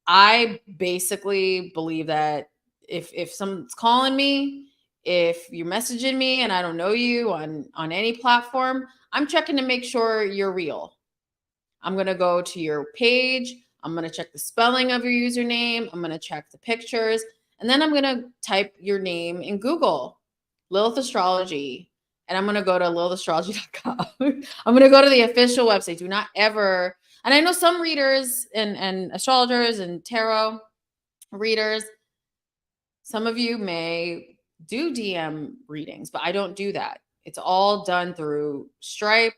I basically believe that if someone's calling me, if you're messaging me and I don't know you on any platform, I'm checking to make sure you're real. I'm going to go to your page. I'm going to check the spelling of your username. I'm going to check the pictures. And then I'm going to type your name in Google, Lilith Astrology. And I'm going to go to lilithastrology.com. I'm going to go to the official website. Do not ever. And I know some readers and astrologers and tarot readers, some of you may do DM readings, but I don't do that. It's all done through Stripe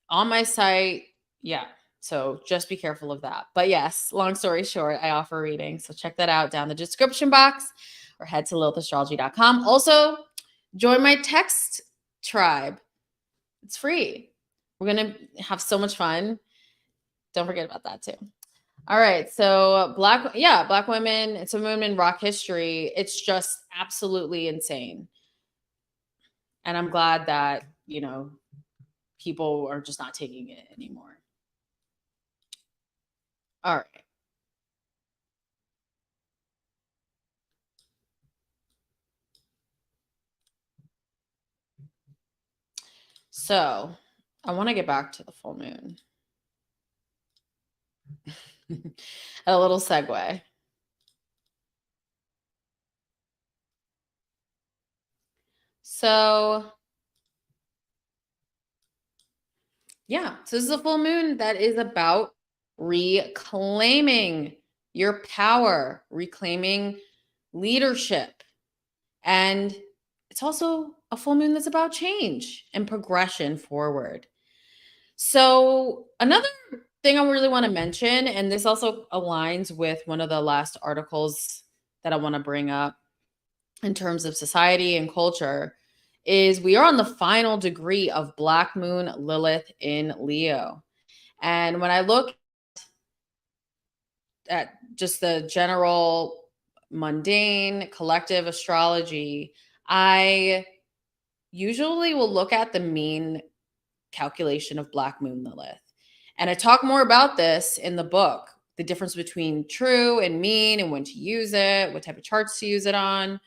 on my site. Yeah. So just be careful of that. But yes, long story short, I offer readings. So check that out down the description box or head to lilithastrology.com. Also, join my text tribe. It's free. We're going to have so much fun. Don't forget about that too. All right. So Black women, it's a women in rock history. It's just absolutely insane. And I'm glad that, people are just not taking it anymore. All right. So I want to get back to the full moon. A little segue. So Yeah. So this is a full moon that is about reclaiming your power, reclaiming leadership. And it's also a full moon that's about change and progression forward. So another thing I really want to mention, and this also aligns with one of the last articles that I want to bring up in terms of society and culture, is we are on the final degree of Black Moon Lilith in Leo. And when I look at just the general mundane collective astrology, I usually will look at the mean calculation of Black Moon Lilith. And I talk more about this in the book, the difference between true and mean and when to use it, what type of charts to use it on.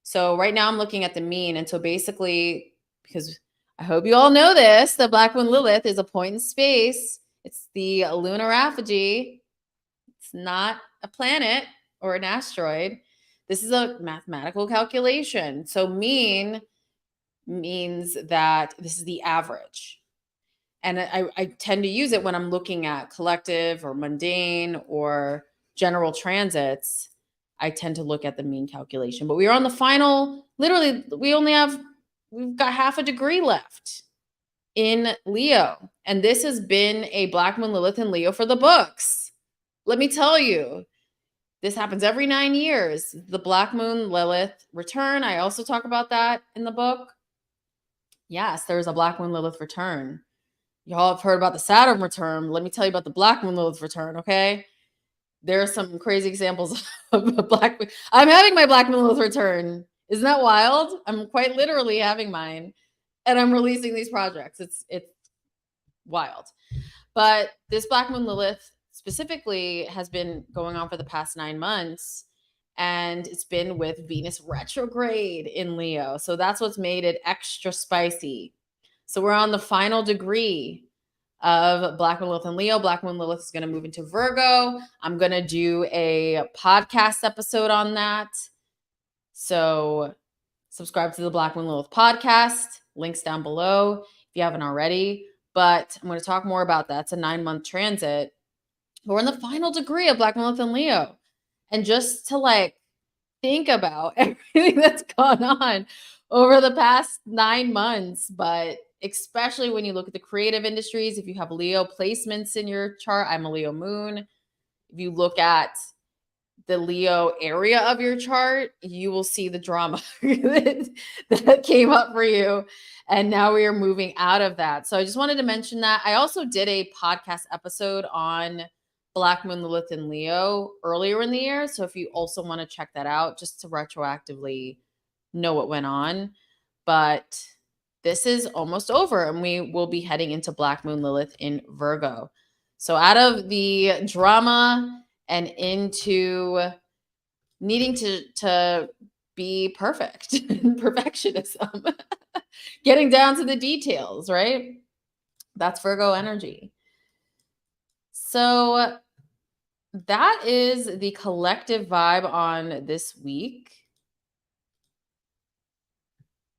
So right now I'm looking at the mean. And so basically, because I hope you all know this, the Black Moon Lilith is a point in space. It's the lunar apogee. It's not a planet or an asteroid. This is a mathematical calculation. So mean means that this is the average. And I tend to use it when I'm looking at collective or mundane or general transits. I tend to look at the mean calculation. But we are on the final, literally, we've got half a degree left in Leo. And this has been a Black Moon Lilith in Leo for the books. Let me tell you, this happens every 9 years. The Black Moon Lilith return. I also talk about that in the book. Yes, there's a Black Moon Lilith return. Y'all have heard about the Saturn return. Let me tell you about the Black Moon Lilith return, okay? There are some crazy examples of a Black Moon. I'm having my Black Moon Lilith return. Isn't that wild? I'm quite literally having mine. And I'm releasing these projects. It's wild. But this Black Moon Lilith specifically has been going on for the past 9 months. And it's been with Venus retrograde in Leo. So that's what's made it extra spicy. So we're on the final degree of Black Moon Lilith and Leo. Black Moon Lilith is going to move into Virgo. I'm going to do a podcast episode on that. So subscribe to the Black Moon Lilith podcast. Links down below if you haven't already. But I'm going to talk more about that. It's a 9-month transit. But we're in the final degree of Black Moon Lilith and Leo. And just to think about everything that's gone on over the past 9 months, but especially when you look at the creative industries, if you have Leo placements in your chart, I'm a Leo moon. If you look at the Leo area of your chart, you will see the drama that came up for you. And now we are moving out of that. So I just wanted to mention that. I also did a podcast episode on Black Moon Lilith and Leo earlier in the year. So if you also want to check that out, just to retroactively know what went on. But this is almost over and we will be heading into Black Moon Lilith in Virgo. So out of the drama and into needing to be perfect, perfectionism, getting down to the details, right? That's Virgo energy. So that is the collective vibe on this week.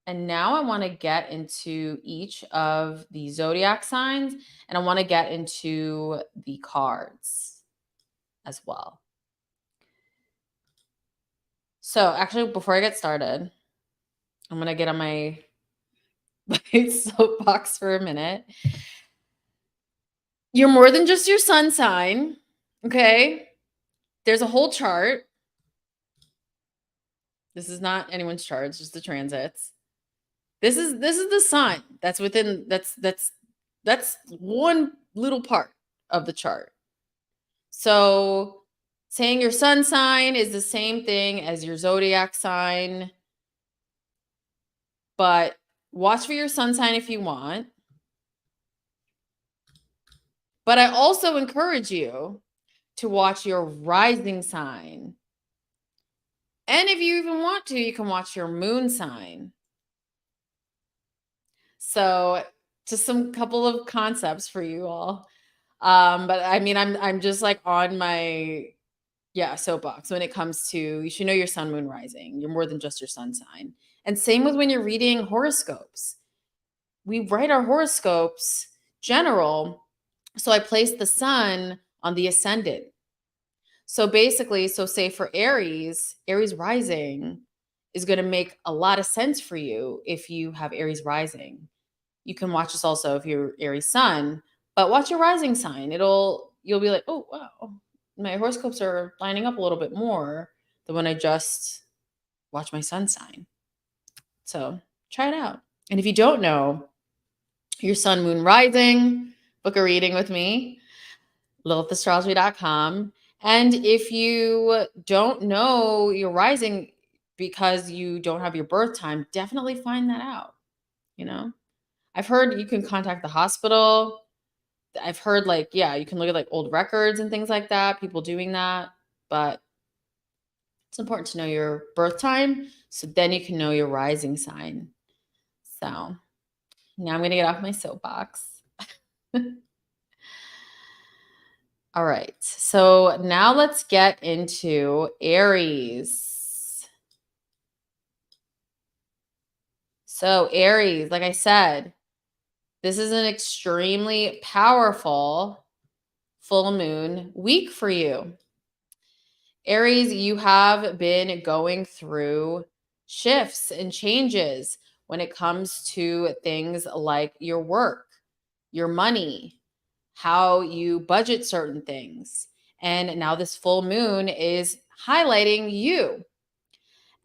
And now I want to get into each of the zodiac signs, and I want to get into the cards as well. So actually, before I get started, I'm going to get on my soapbox for a minute. You're more than just your sun sign, okay? There's a whole chart. This is not anyone's chart, it's just the transits. This is the sun that's within, that's one little part of the chart. So saying your sun sign is the same thing as your zodiac sign, but watch for your sun sign if you want. But I also encourage you to watch your rising sign. And if you even want to, you can watch your moon sign. So just some couple of concepts for you all. But I mean, I'm just on my soapbox when it comes to, you should know your sun, moon, rising. You're more than just your sun sign. And same with when you're reading horoscopes. We write our horoscopes general. So I placed the sun on the ascendant. So basically, so say for Aries rising is going to make a lot of sense for you if you have Aries rising. You can watch this also if you're Aries sun, but watch your rising sign. You'll be like, oh, wow, my horoscopes are lining up a little bit more than when I just watch my sun sign. So try it out. And if you don't know your sun, moon, rising, book a reading with me, lilithastrology.com. And if you don't know your rising because you don't have your birth time, definitely find that out. I've heard you can contact the hospital. I've heard you can look at old records and things like that, people doing that, but it's important to know your birth time so then you can know your rising sign. So now I'm going to get off my soapbox. All right. So now let's get into Aries. So Aries, like I said, this is an extremely powerful full moon week for you. Aries, you have been going through shifts and changes when it comes to things like your work, your money, how you budget certain things. And now this full moon is highlighting you.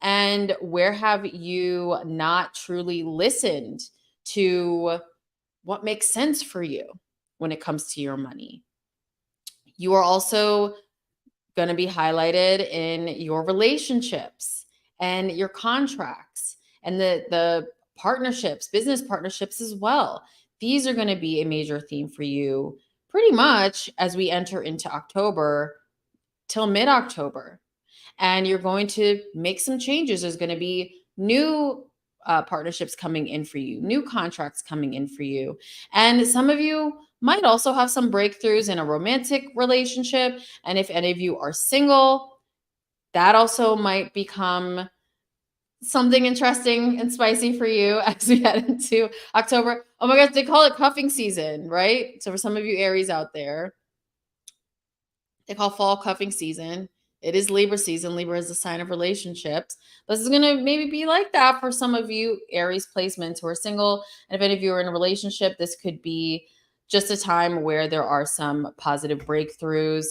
And where have you not truly listened to what makes sense for you when it comes to your money? You are also going to be highlighted in your relationships and your contracts and the partnerships, business partnerships as well. These are going to be a major theme for you pretty much as we enter into October till mid-October. And you're going to make some changes. There's going to be new partnerships coming in for you, new contracts coming in for you. And some of you might also have some breakthroughs in a romantic relationship. And if any of you are single, that also might become something interesting and spicy for you as we head into October. Oh my gosh, they call it cuffing season, right? So for some of you Aries out there, they call fall cuffing season. It is Libra season. Libra is a sign of relationships. This is going to maybe be like that for some of you Aries placements who are single. And if any of you are in a relationship, this could be just a time where there are some positive breakthroughs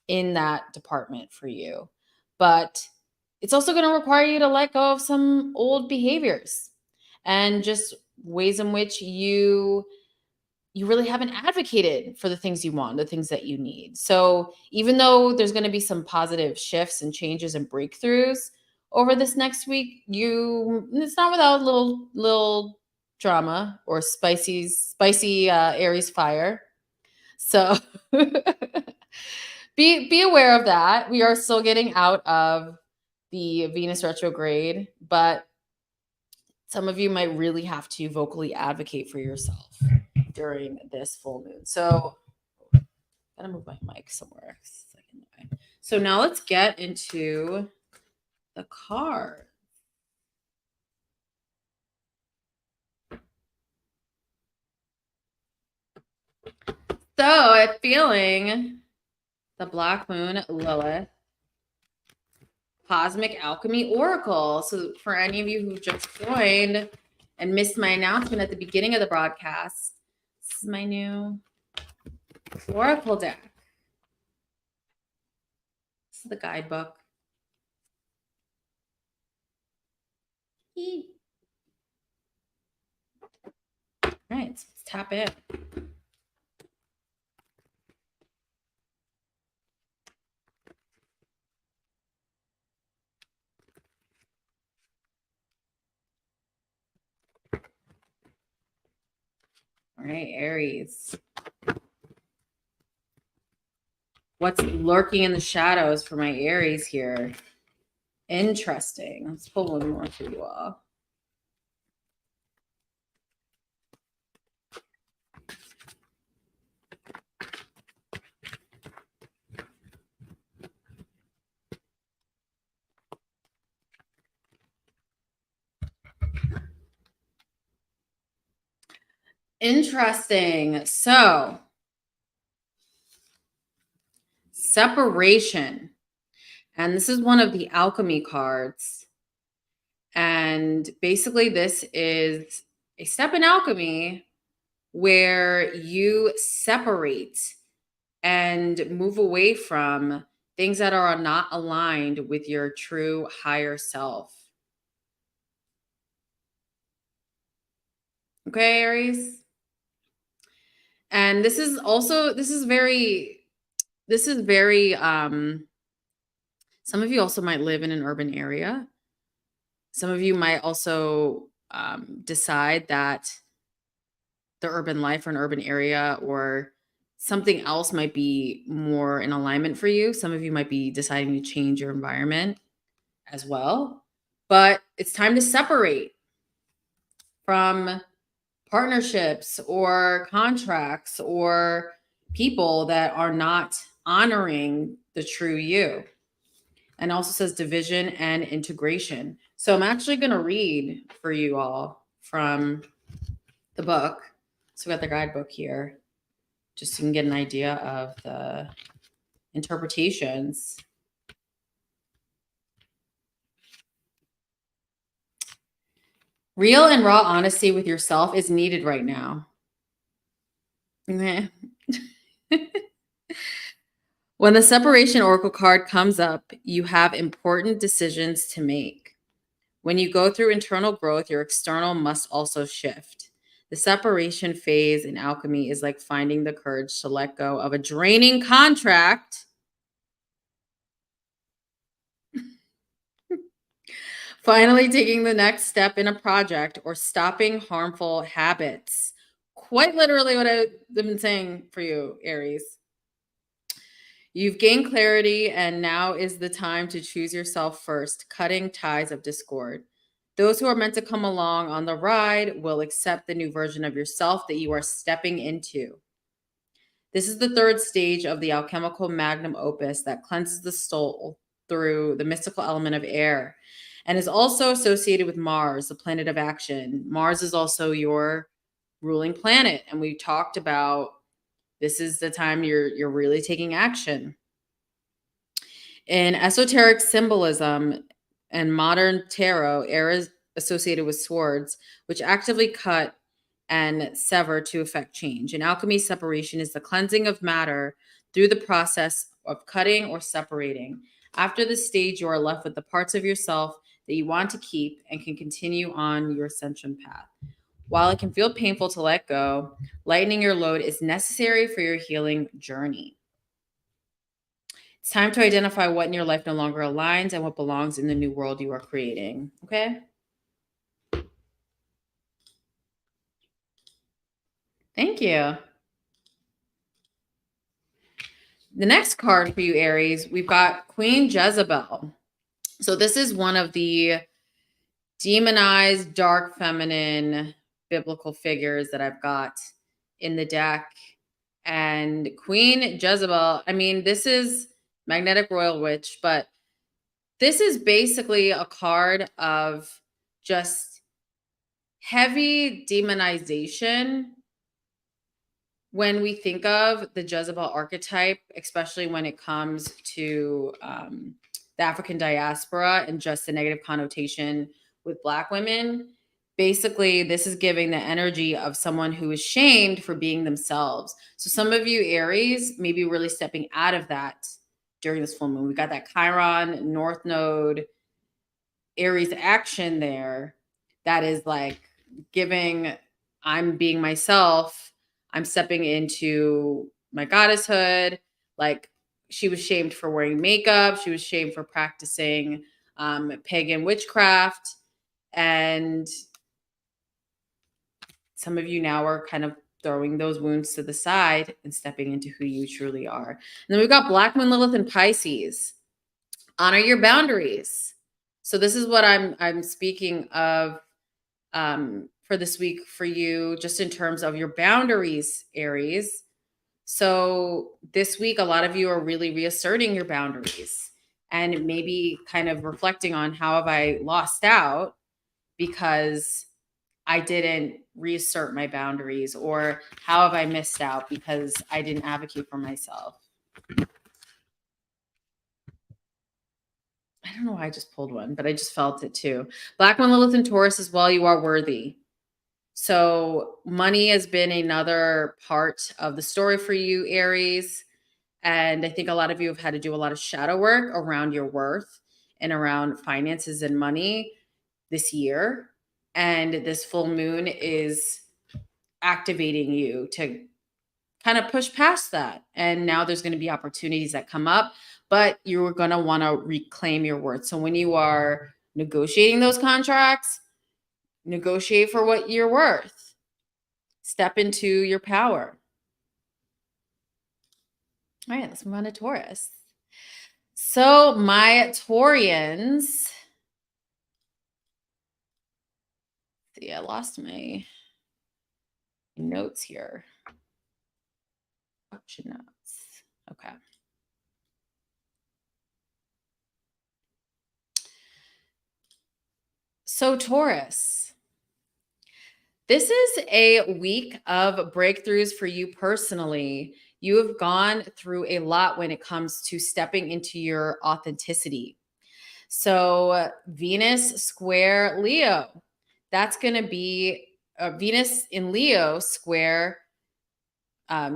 in that department for you. But it's also going to require you to let go of some old behaviors and just ways in which you really haven't advocated for the things you want, the things that you need. So even though there's going to be some positive shifts and changes and breakthroughs over this next week, it's not without little drama or spicy Aries fire. So be aware of that. We are still getting out of the Venus retrograde, but some of you might really have to vocally advocate for yourself during this full moon. So I'm gonna move my mic somewhere. So now let's get into the card. So I'm feeling the Black Moon Lilith Cosmic Alchemy Oracle. So for any of you who just joined and missed my announcement at the beginning of the broadcast, this is my new Oracle deck. This is the guidebook. All right, so let's tap in. All right, Aries. What's lurking in the shadows for my Aries here? Interesting. Let's pull one more for you all. Interesting. So, separation. And this is one of the alchemy cards. And basically, this is a step in alchemy where you separate and move away from things that are not aligned with your true higher self. Okay, Aries? And this is very some of you also might live in an urban area. Some of you might also decide that the urban life or an urban area or something else might be more in alignment for you. Some of you might be deciding to change your environment as well. But it's time to separate from partnerships or contracts or people that are not honoring the true you. And also says division and integration. So I'm actually going to read for you all from the book. So we got the guidebook here, just so you can get an idea of the interpretations. Real and raw honesty with yourself is needed right now. Okay. When the separation oracle card comes up, you have important decisions to make. When you go through internal growth, your external must also shift. The separation phase in alchemy is like finding the courage to let go of a draining contract, finally taking the next step in a project, or stopping harmful habits. Quite literally what I've been saying for you, Aries. You've gained clarity, and now is the time to choose yourself first, cutting ties of discord. Those who are meant to come along on the ride will accept the new version of yourself that you are stepping into. This is the third stage of the alchemical magnum opus that cleanses the soul through the mystical element of air and is also associated with Mars, the planet of action. Mars is also your ruling planet, and we talked about this is the time you're really taking action. In esoteric symbolism and modern tarot, air is associated with swords, which actively cut and sever to effect change. In alchemy, separation is the cleansing of matter through the process of cutting or separating. After this stage, you are left with the parts of yourself that you want to keep and can continue on your ascension path. While it can feel painful to let go, lightening your load is necessary for your healing journey. It's time to identify what in your life no longer aligns and what belongs in the new world you are creating. Okay? Thank you. The next card for you, Aries, we've got Queen Jezebel. So this is one of the demonized, dark feminine biblical figures that I've got in the deck. And Queen Jezebel, I mean, this is Magnetic Royal Witch, but this is basically a card of just heavy demonization when we think of the Jezebel archetype, especially when it comes to the African diaspora and just the negative connotation with Black women. Basically, this is giving the energy of someone who is shamed for being themselves. So some of you Aries may be really stepping out of that during this full moon. We got that Chiron North Node Aries action there that is like giving, I'm being myself, I'm stepping into my goddesshood. Like she was shamed for wearing makeup. She was shamed for practicing pagan witchcraft. And some of you now are kind of throwing those wounds to the side and stepping into who you truly are. And then we've got Black Moon Lilith and Pisces. Honor your boundaries. So this is what I'm speaking of for this week for you, just in terms of your boundaries, Aries. So this week, a lot of you are really reasserting your boundaries and maybe kind of reflecting on how have I lost out because I didn't reassert my boundaries, or how have I missed out because I didn't advocate for myself? I don't know why I just pulled one, but I just felt it too. Black Moon Lilith and Taurus as well. You are worthy. So money has been another part of the story for you, Aries. And I think a lot of you have had to do a lot of shadow work around your worth and around finances and money this year. And this full moon is activating you to kind of push past that. And now there's going to be opportunities that come up, but you're going to want to reclaim your worth. So when you are negotiating those contracts, negotiate for what you're worth. Step into your power. All right, let's move on to Taurus. So my Taurians, see, I lost my notes here. Option notes. Okay. So Taurus, this is a week of breakthroughs for you personally. You have gone through a lot when it comes to stepping into your authenticity. So Venus square Leo, that's going to be Venus in Leo square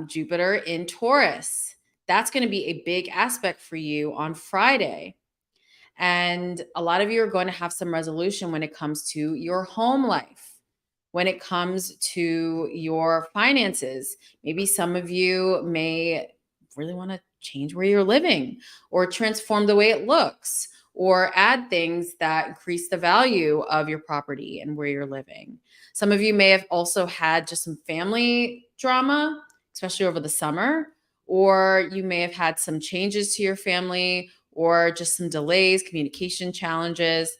Jupiter in Taurus. That's going to be a big aspect for you on Friday. And a lot of you are going to have some resolution when it comes to your home life, when it comes to your finances. Maybe some of you may really want to change where you're living or transform the way it looks or add things that increase the value of your property and where you're living. Some of you may have also had just some family drama, especially over the summer, or you may have had some changes to your family or just some delays, communication challenges.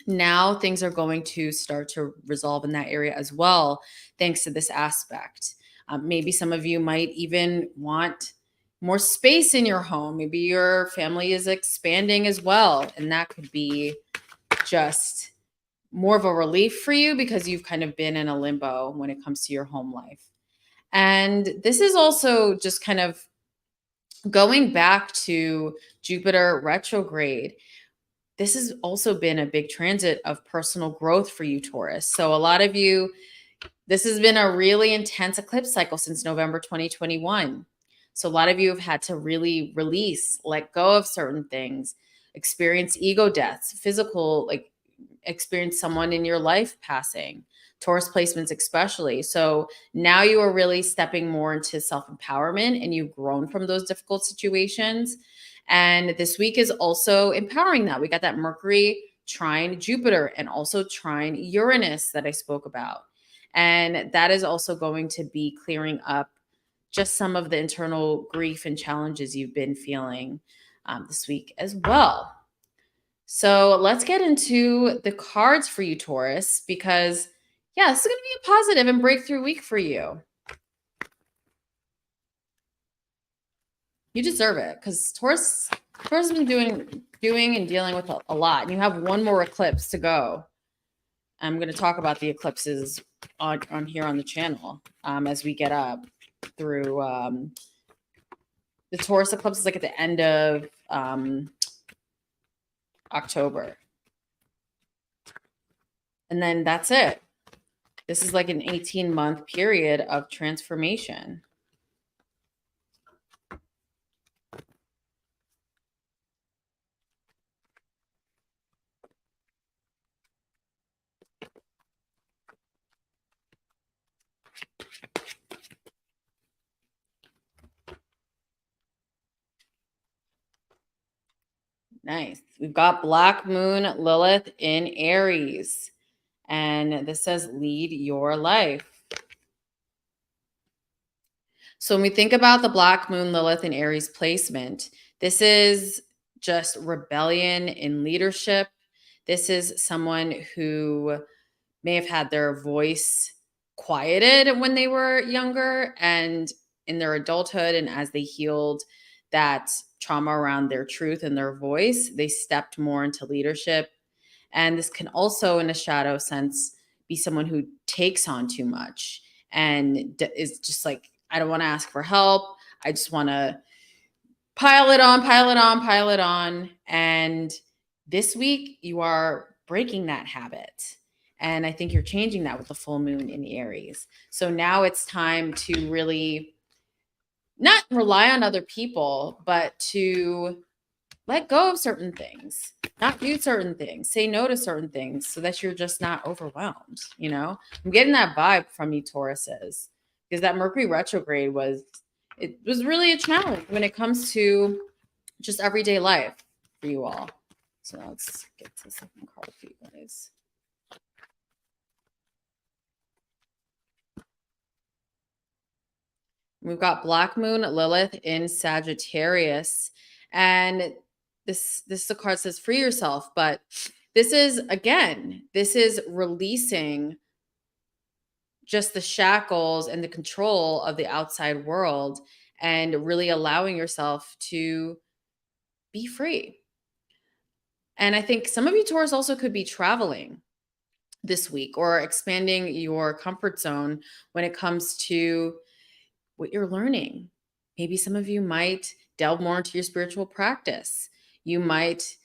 Now things are going to start to resolve in that area as well, thanks to this aspect. Maybe some of you might even want more space in your home. Maybe your family is expanding as well, and that could be just more of a relief for you because you've kind of been in a limbo when it comes to your home life. And this is also just kind of going back to Jupiter retrograde. This has also been a big transit of personal growth for you, Taurus. So a lot of you, this has been a really intense eclipse cycle since November 2021. So a lot of you have had to really release, let go of certain things, experience ego deaths, physical, like experience someone in your life passing, Taurus placements especially. So now you are really stepping more into self-empowerment and you've grown from those difficult situations. And this week is also empowering that. We got that Mercury trine Jupiter and also trine Uranus that I spoke about. And that is also going to be clearing up just some of the internal grief and challenges you've been feeling this week as well. So let's get into the cards for you, Taurus, because yeah, this is going to be a positive and breakthrough week for you. You deserve it because Taurus has been doing and dealing with a lot. And you have one more eclipse to go. I'm going to talk about the eclipses on here on the channel as we get up through the Taurus eclipse is like at the end of October. And then that's it. This is like an 18-month period of transformation. Nice. We've got Black Moon Lilith in Aries. And this says, lead your life. So when we think about the Black Moon Lilith in Aries placement, this is just rebellion in leadership. This is someone who may have had their voice quieted when they were younger, and in their adulthood and as they healed that trauma around their truth and their voice, they stepped more into leadership. And this can also, in a shadow sense, be someone who takes on too much and is just like, I don't want to ask for help. I just want to pile it on, pile it on, pile it on. And this week you are breaking that habit. And I think you're changing that with the full moon in Aries. So now it's time to really not rely on other people, but to let go of certain things, not do certain things, say no to certain things so that you're just not overwhelmed. I'm getting that vibe from you Tauruses, because that Mercury retrograde was really a challenge when it comes to just everyday life for you all. So let's get to the second card for you guys. We've got Black Moon Lilith in Sagittarius. And this the card says free yourself, but this is releasing just the shackles and the control of the outside world and really allowing yourself to be free. And I think some of you Taurus also could be traveling this week or expanding your comfort zone when it comes to what you're learning. Maybe some of you might delve more into your spiritual practice. You might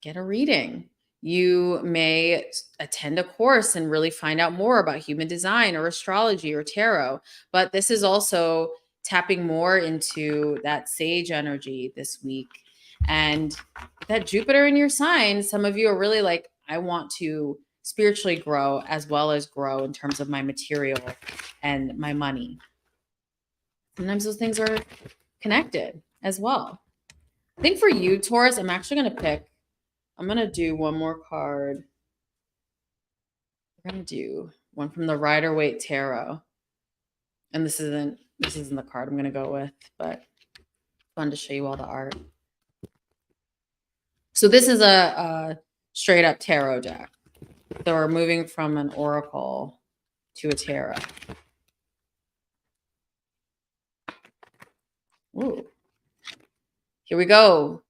get a reading. You may attend a course and really find out more about human design or astrology or tarot. But this is also tapping more into that sage energy this week. And that Jupiter in your sign, some of you are really like, I want to spiritually grow as well as grow in terms of my material and my money. Sometimes those things are connected as well. I think for you, Taurus, I'm going to do one more card. We're going to do one from the Rider-Waite Tarot. And this isn't the card I'm going to go with, but it's fun to show you all the art. So this is a straight up tarot deck. So we're moving from an oracle to a tarot. Ooh. Here we go.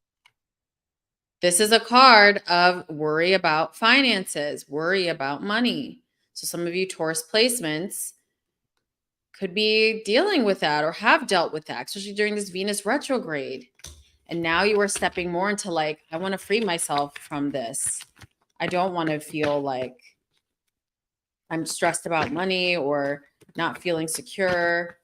This is a card of worry about finances, worry about money. So some of you Taurus placements could be dealing with that or have dealt with that, especially during this Venus retrograde. And now you are stepping more into like, I want to free myself from this. I don't want to feel like I'm stressed about money or not feeling secure.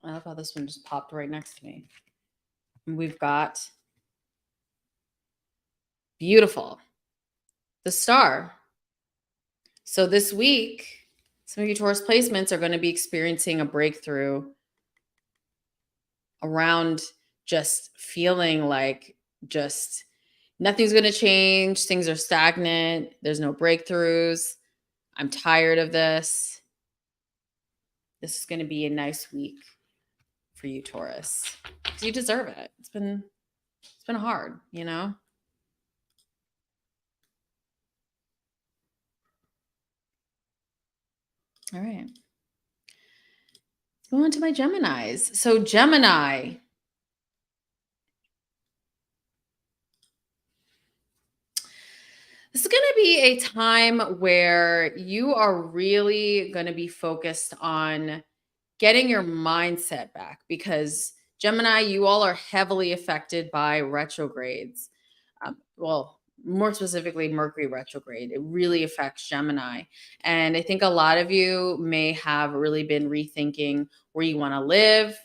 I love how this one just popped right next to me. And we've got beautiful, the Star. So this week, some of you Taurus placements are going to be experiencing a breakthrough around just feeling like just nothing's going to change. Things are stagnant. There's no breakthroughs. I'm tired of this. This is going to be a nice week for you, Taurus. You deserve it. It's been hard, you know? All right. Let's go on to my Geminis. So Gemini. This is going to be a time where you are really going to be focused on getting your mindset back, because Gemini, you all are heavily affected by retrogrades. Well, more specifically, Mercury retrograde. It really affects Gemini. And I think a lot of you may have really been rethinking where you want to live.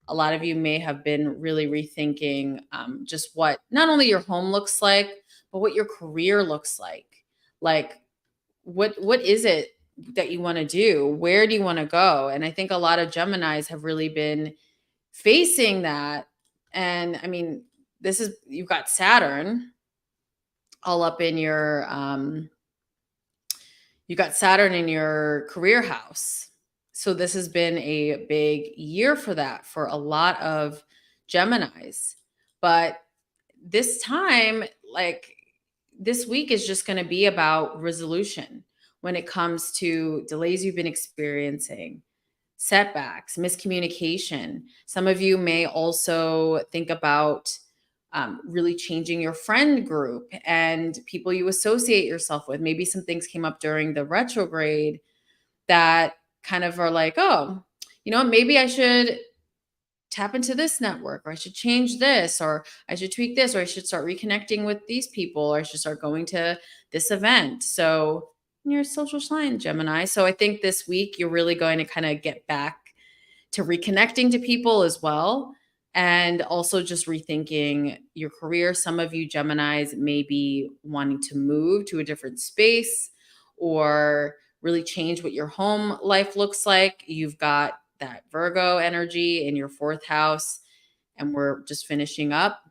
A lot of you may have been really rethinking just what not only your home looks like, but what your career looks like. Like, what is it that you want to do? Where do you want to go? And I think a lot of Geminis have really been facing that. And I mean, you've got Saturn all up in your, you got Saturn in your career house. So this has been a big year for that, for a lot of Geminis. But this time, like this week is just going to be about resolution. when it comes to delays you've been experiencing, setbacks, miscommunication. Some of you may also think about really changing your friend group and people you associate yourself with. Maybe some things came up during the retrograde that kind of are like, oh, maybe I should tap into this network, or I should change this, or I should tweak this, or I should start reconnecting with these people, or I should start going to this event. So you're a social sign, Gemini. So I think this week you're really going to kind of get back to reconnecting to people as well. And also just rethinking your career. Some of you Geminis may be wanting to move to a different space or really change what your home life looks like. You've got that Virgo energy in your fourth house. And we're just finishing up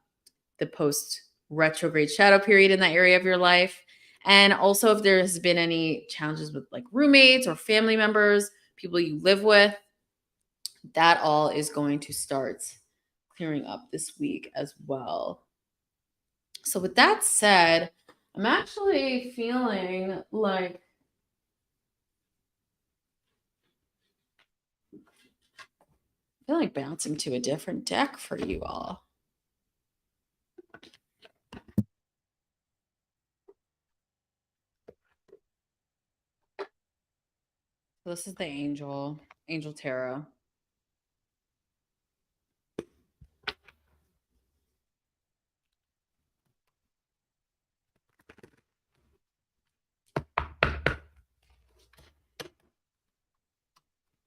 the post retrograde shadow period in that area of your life. And also, if there has been any challenges with like roommates or family members, people you live with, that all is going to start clearing up this week as well. So with that said, I'm actually feeling like bouncing to a different deck for you all. This is the Angel Tarot.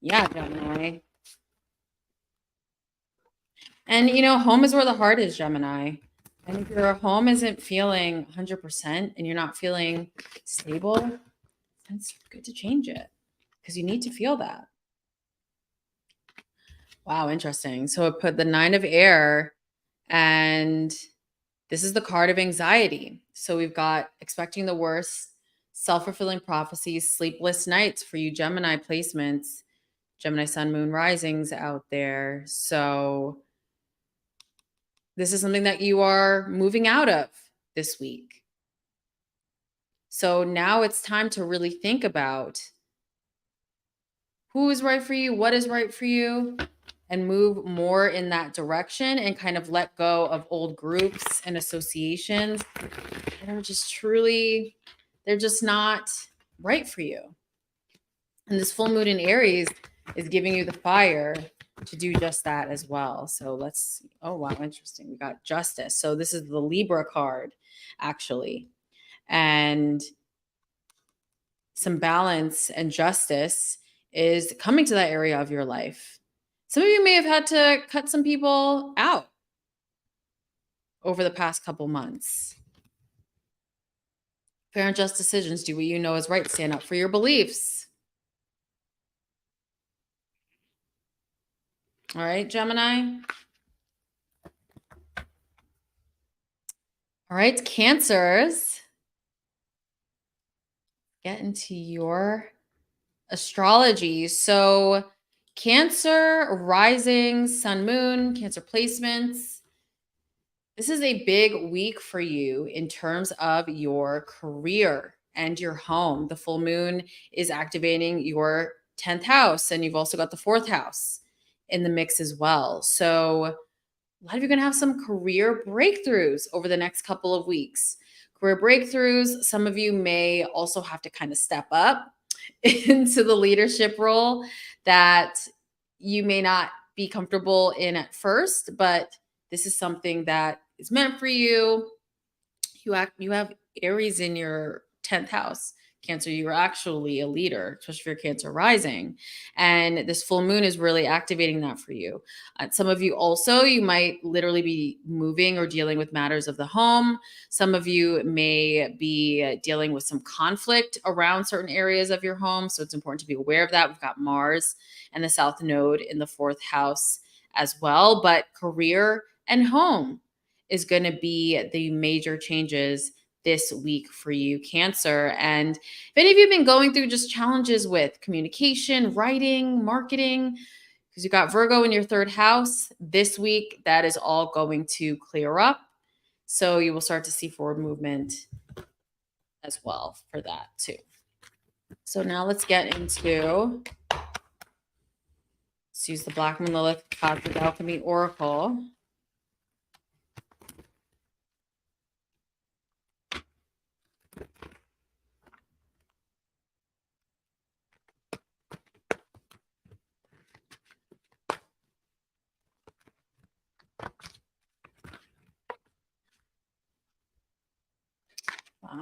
Yeah, Gemini. And home is where the heart is, Gemini. And if your home isn't feeling 100% and you're not feeling stable, it's good to change it because you need to feel that. Wow, interesting. So it put the 9 of air, and this is the card of anxiety. So we've got expecting the worst, self-fulfilling prophecies, sleepless nights for you Gemini placements, Gemini sun, moon, risings out there. So this is something that you are moving out of this week. So now it's time to really think about who is right for you, what is right for you, and move more in that direction and kind of let go of old groups and associations that are just truly, they're just not right for you. And this full moon in Aries is giving you the fire to do just that as well. So let's, oh, wow, interesting. We got justice. So this is the Libra card, actually. And some balance and justice is coming to that area of your life. Some of you may have had to cut some people out over the past couple months. Fair and just decisions. Do what you know is right. Stand up for your beliefs. All right, Gemini. All right, Cancers. Get into your astrology. So Cancer, rising, sun, moon, Cancer placements. This is a big week for you in terms of your career and your home. The full moon is activating your 10th house, and you've also got the 4th house in the mix as well. So a lot of you are going to have some career breakthroughs over the next couple of weeks. Career breakthroughs. Some of you may also have to kind of step up into the leadership role that you may not be comfortable in at first, but this is something that is meant for you. You have Aries in your 10th house. Cancer, you are actually a leader, especially if you're Cancer rising. And this full moon is really activating that for you. Some of you also, you might literally be moving or dealing with matters of the home. Some of you may be dealing with some conflict around certain areas of your home. So it's important to be aware of that. We've got Mars and the South Node in the 4th house as well. But career and home is going to be the major changes this week for you, Cancer. And if any of you have been going through just challenges with communication, writing, marketing, because you got Virgo in your 3rd house, this week, that is all going to clear up. So you will start to see forward movement as well for that too. So now let's get into, let's use the Black Moon Lilith Cosmic Alchemy Oracle.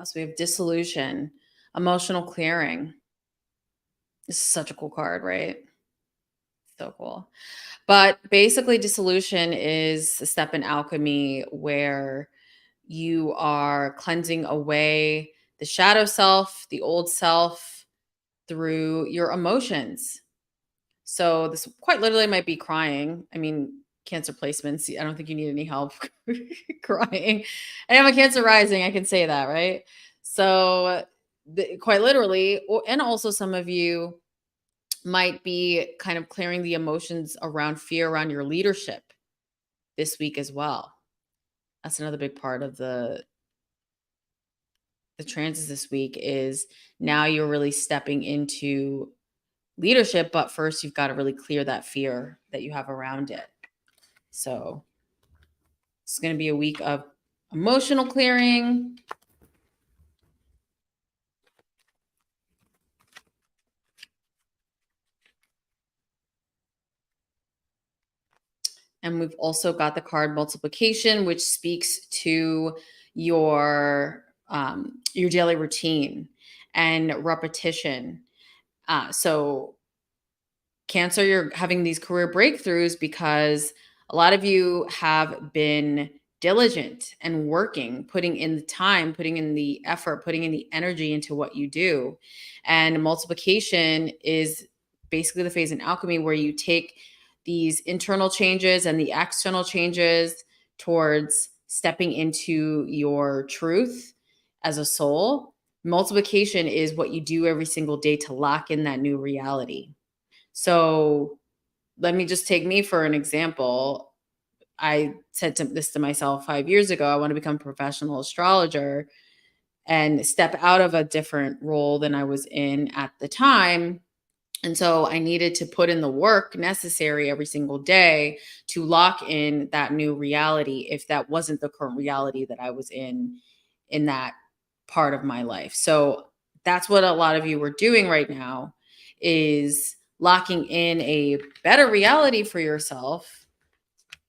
So we have dissolution, emotional clearing. This is such a cool card, right? So cool. But basically, dissolution is a step in alchemy where you are cleansing away the shadow self, the old self through your emotions. So this quite literally might be crying. I mean, Cancer placements, I don't think you need any help crying. I have a Cancer rising, I can say that, right? So quite literally, and also some of you might be kind of clearing the emotions around fear around your leadership this week as well. That's another big part of the transits this week is now you're really stepping into leadership, but first you've got to really clear that fear that you have around it. So it's going to be a week of emotional clearing. And we've also got the card multiplication, which speaks to your daily routine and repetition. So Cancer, you're having these career breakthroughs because a lot of you have been diligent and working, putting in the time, putting in the effort, putting in the energy into what you do. And multiplication is basically the phase in alchemy where you take these internal changes and the external changes towards stepping into your truth as a soul. Multiplication is what you do every single day to lock in that new reality. So let me just take me for an example. I said this to myself 5 years ago. I want to become a professional astrologer and step out of a different role than I was in at the time. And so I needed to put in the work necessary every single day to lock in that new reality if that wasn't the current reality that I was in that part of my life. So that's what a lot of you were doing right now is locking in a better reality for yourself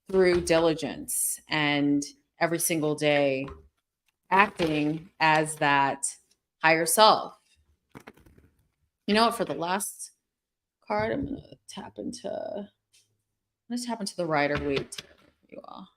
through diligence and every single day acting as that higher self. You know what? For the last card, I'm gonna tap into the Rider Waite for you all.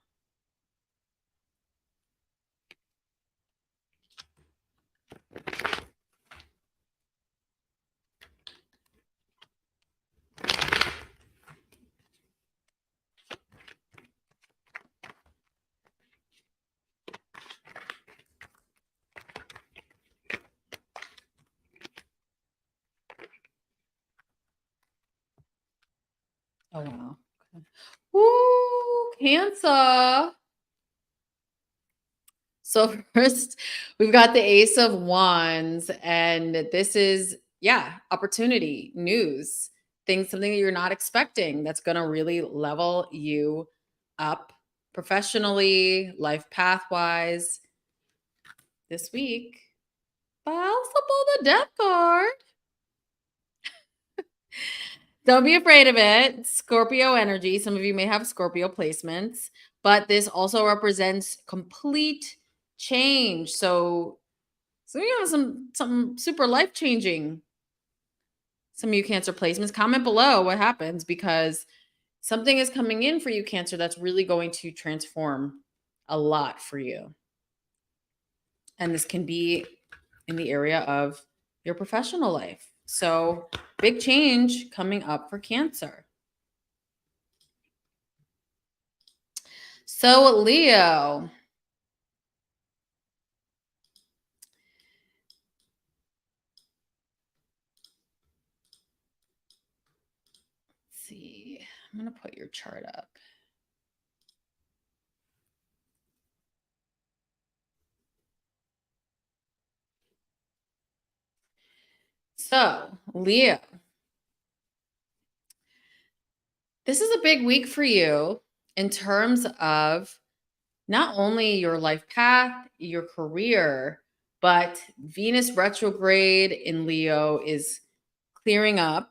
Oh wow. Okay. Woo, Cancer. So first, we've got the Ace of Wands, and this is, opportunity, news, something that you're not expecting that's going to really level you up professionally, life path-wise this week. Possible the Death card. Don't be afraid of it. Scorpio energy. Some of you may have Scorpio placements, but this also represents complete change. So you have some super life-changing. Some of you Cancer placements. Comment below what happens because something is coming in for you, Cancer, that's really going to transform a lot for you. And this can be in the area of your professional life. So big change coming up for Cancer. So Leo. Let's see. I'm going to put your chart up. So, Leo, this is a big week for you in terms of not only your life path, your career, but Venus retrograde in Leo is clearing up.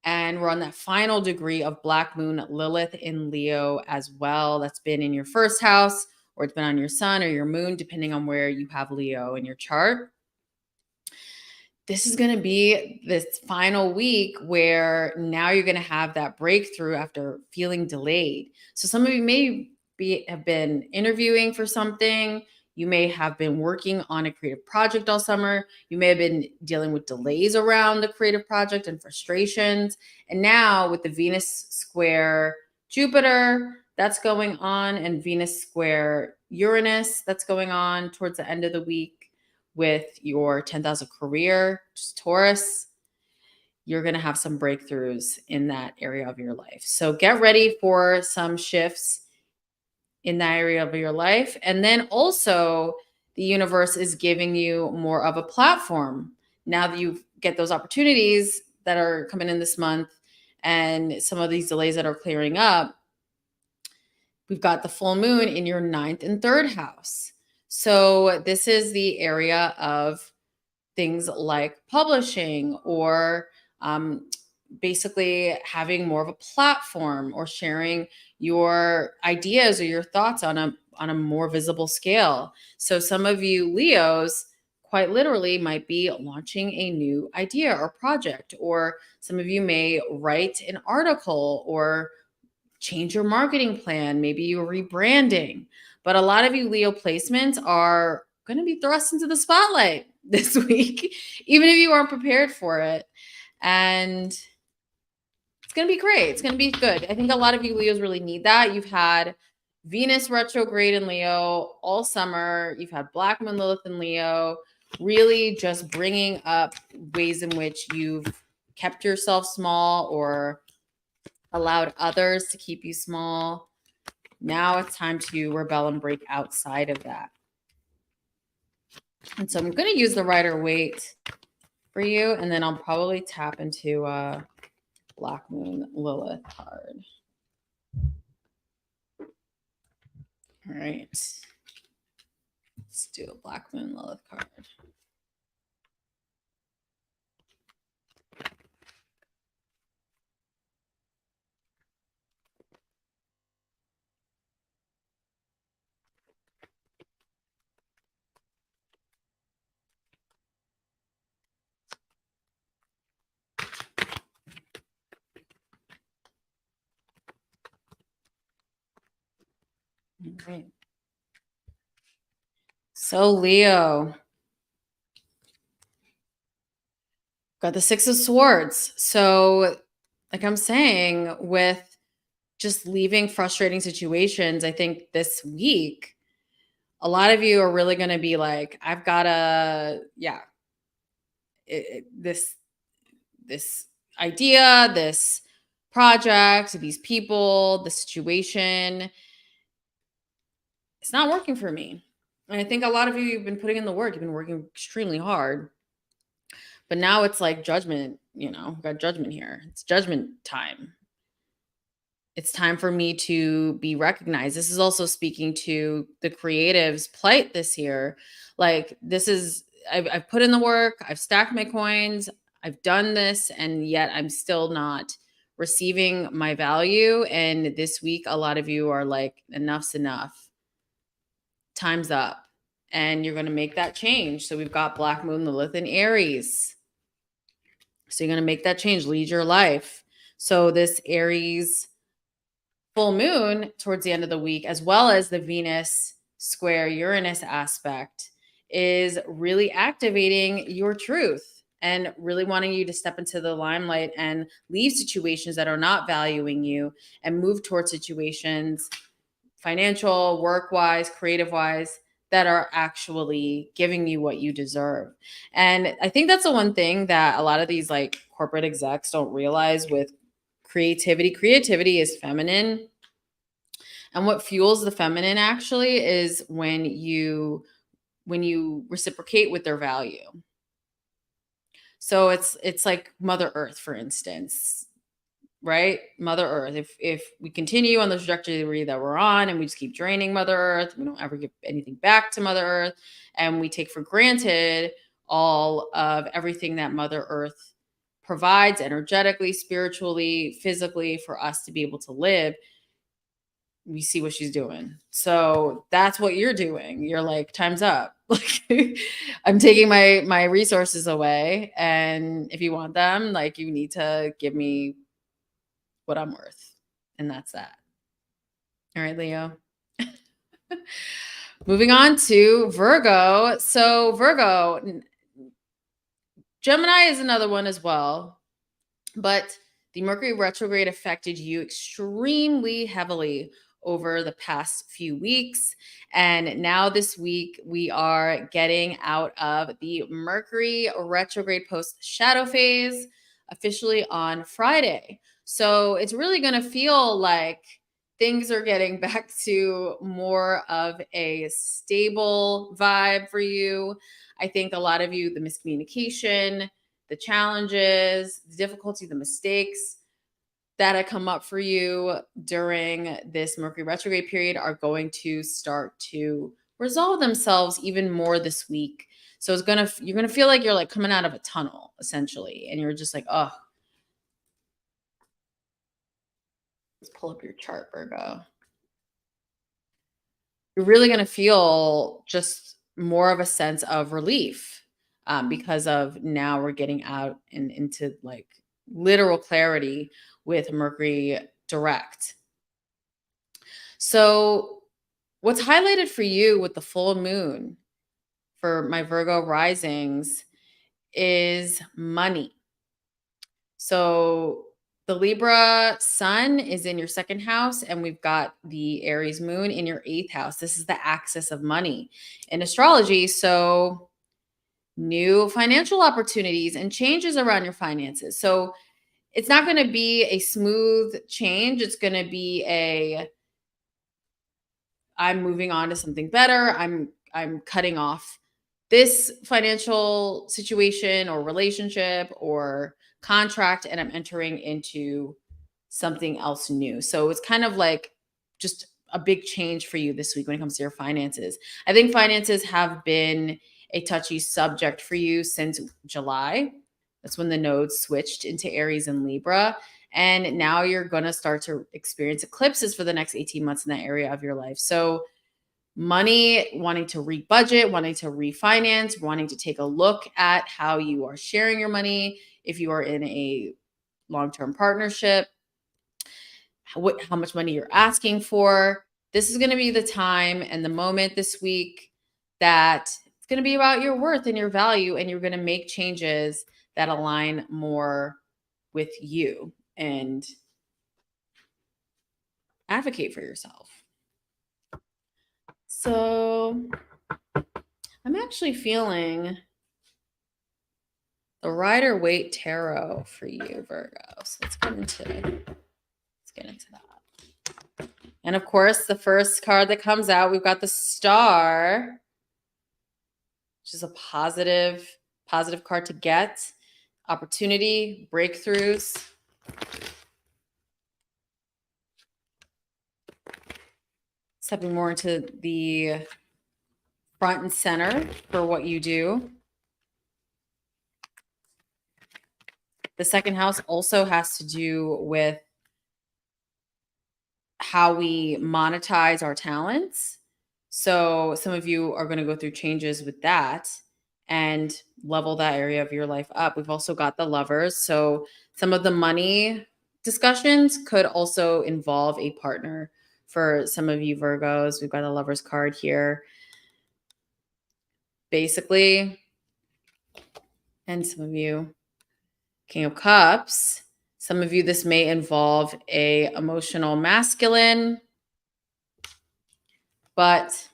And we're on that final degree of Black Moon Lilith in Leo as well. That's been in your first house, or it's been on your sun or your moon, depending on where you have Leo in your chart. This is going to be this final week where now you're going to have that breakthrough after feeling delayed. So some of you may have been interviewing for something. You may have been working on a creative project all summer. You may have been dealing with delays around the creative project and frustrations. And now with the Venus square Jupiter that's going on, and Venus square Uranus that's going on towards the end of the week, with your 10th house of career, just Taurus, you're going to have some breakthroughs in that area of your life. So get ready for some shifts in that area of your life. And then also, the universe is giving you more of a platform. Now that you get those opportunities that are coming in this month and some of these delays that are clearing up, we've got the full moon in your 9th and 3rd house. So this is the area of things like publishing, or basically having more of a platform, or sharing your ideas or your thoughts on a more visible scale. So some of you Leos quite literally might be launching a new idea or project, or some of you may write an article or change your marketing plan. Maybe you're rebranding. But a lot of you Leo placements are going to be thrust into the spotlight this week, even if you aren't prepared for it. And it's going to be great. It's going to be good. I think a lot of you Leos really need that. You've had Venus retrograde in Leo all summer. You've had Black Moon Lilith in Leo, really just bringing up ways in which you've kept yourself small or allowed others to keep you small. Now it's time to rebel and break outside of that. And so I'm going to use the Rider-Waite for you, and then I'll probably tap into Black Moon Lilith card. All right. Let's do a Black Moon Lilith card. All right. So Leo, got the Six of Swords. So like I'm saying, with just leaving frustrating situations, I think this week, a lot of you are really going to be like, I've got to, this idea, this project, these people, the situation, it's not working for me. And I think a lot of you, you've been putting in the work, you've been working extremely hard. But now it's like judgment, we've got judgment here. It's judgment time. It's time for me to be recognized. This is also speaking to the creatives' plight this year. Like, this is, I've put in the work, I've stacked my coins, I've done this, and yet I'm still not receiving my value. And this week, a lot of you are like, enough's enough. Time's up. And you're going to make that change. So we've got Black Moon Lilith in Aries. So you're going to make that change, lead your life. So this Aries full moon towards the end of the week, as well as the Venus square Uranus aspect, is really activating your truth and really wanting you to step into the limelight and leave situations that are not valuing you and move towards situations, financial, work-wise, creative-wise, that are actually giving you what you deserve. And I think that's the one thing that a lot of these like corporate execs don't realize with creativity. Creativity is feminine. And what fuels the feminine actually is when you reciprocate with their value. So it's like Mother Earth, for instance, right? Mother Earth. If we continue on the trajectory that we're on and we just keep draining Mother Earth, we don't ever give anything back to Mother Earth, and we take for granted all of everything that Mother Earth provides energetically, spiritually, physically for us to be able to live, we see what she's doing. So that's what you're doing. You're like, time's up. Like, I'm taking my resources away, and if you want them, like, you need to give me what I'm worth. And that's that. All right, Leo. Moving on to Virgo. So Virgo, Gemini is another one as well, but the Mercury retrograde affected you extremely heavily over the past few weeks. And now this week, we are getting out of the Mercury retrograde post shadow phase officially on Friday. So it's really going to feel like things are getting back to more of a stable vibe for you. I think a lot of you, the miscommunication, the challenges, the difficulty, the mistakes that have come up for you during this Mercury retrograde period are going to start to resolve themselves even more this week. So you're gonna feel like you're like coming out of a tunnel essentially, and you're just like, oh, let's pull up your chart, Virgo. You're really gonna feel just more of a sense of relief because of now we're getting out and into like literal clarity with Mercury direct. So, what's highlighted for you with the full moon for my Virgo risings is money. So, the Libra sun is in your second house, and we've got the Aries moon in your eighth house. This is the axis of money in astrology. So, new financial opportunities and changes around your finances. So, it's not going to be a smooth change. It's going to be I'm moving on to something better. I'm cutting off this financial situation or relationship or contract, and I'm entering into something else new. So it's kind of like just a big change for you this week when it comes to your finances. I think finances have been a touchy subject for you since July. That's when the nodes switched into Aries and Libra. And now you're going to start to experience eclipses for the next 18 months in that area of your life. So money, wanting to rebudget, wanting to refinance, wanting to take a look at how you are sharing your money. If you are in a long-term partnership, how much money you're asking for. This is going to be the time and the moment this week that it's going to be about your worth and your value, and you're going to make changes that align more with you and advocate for yourself. So I'm actually feeling the Rider Waite Tarot for you, Virgo. So let's get into that. And of course, the first card that comes out, we've got the Star, which is a positive card to get. Opportunity, breakthroughs. Stepping more into the front and center for what you do. The second house also has to do with how we monetize our talents. So some of you are going to go through changes with that and level that area of your life up. We've also got the Lovers. So some of the money discussions could also involve a partner for some of you Virgos. We've got a Lovers card here. Basically, and some of you, King of Cups. Some of you, this may involve a emotional masculine, but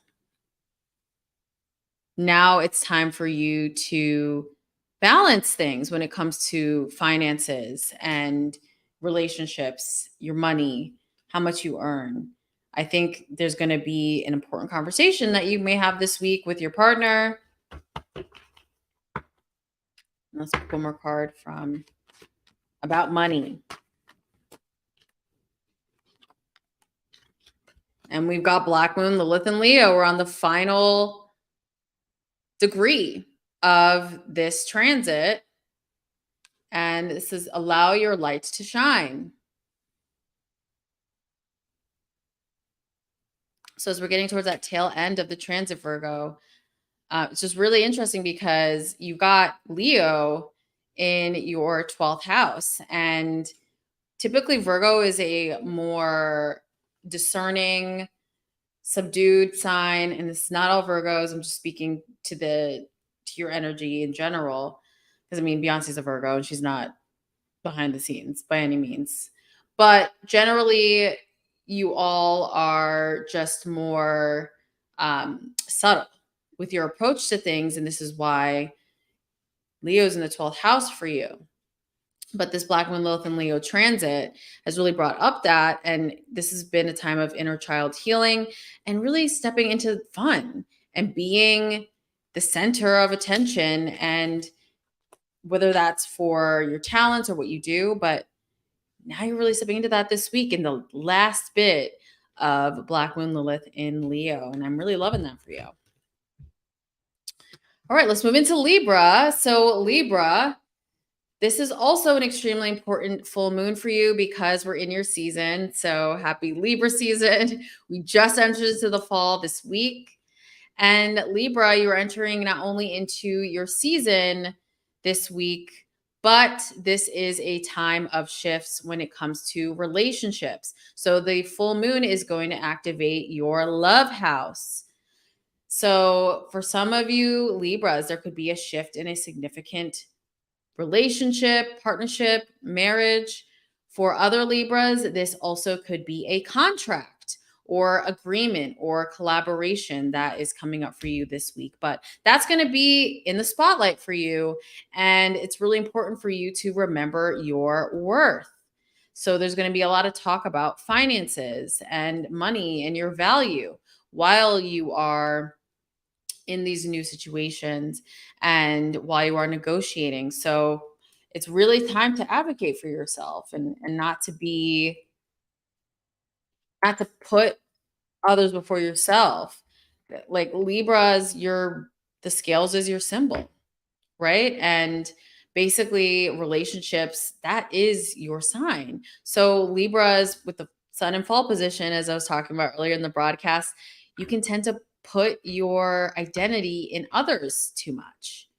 now it's time for you to balance things when it comes to finances and relationships, your money, how much you earn. I think there's going to be an important conversation that you may have this week with your partner. Let's pick one more card from about money. And we've got Black Moon, Lilith, and Leo. We're on the final degree of this transit. And this is allow your light to shine. So as we're getting towards that tail end of the transit, Virgo, it's just really interesting because you got Leo in your 12th house. And typically Virgo is a more discerning, subdued sign. And it's not all Virgos. I'm just speaking to your energy in general. Because I mean, Beyonce's a Virgo and she's not behind the scenes by any means. But generally, you all are just more subtle with your approach to things. And this is why Leo's in the 12th house for you. But this Black Moon Lilith and Leo transit has really brought up that. And this has been a time of inner child healing and really stepping into fun and being the center of attention. And whether that's for your talents or what you do, but now you're really stepping into that this week in the last bit of Black Moon Lilith in Leo. And I'm really loving that for you. All right, let's move into Libra. So Libra, this is also an extremely important full moon for you because we're in your season. So happy Libra season. We just entered into the fall this week. And Libra, you're entering not only into your season this week, but this is a time of shifts when it comes to relationships. So the full moon is going to activate your love house. So for some of you Libras, there could be a shift in a significant relationship, partnership, marriage. For other Libras, this also could be a contract or agreement or collaboration that is coming up for you this week. But that's going to be in the spotlight for you. And it's really important for you to remember your worth. So there's going to be a lot of talk about finances and money and your value while you are in these new situations and while you are negotiating. So it's really time to advocate for yourself and not to put others before yourself. Like Libras, the scales is your symbol, right? And basically relationships, that is your sign. So Libras with the sun and fall position, as I was talking about earlier in the broadcast, you can tend to put your identity in others too much.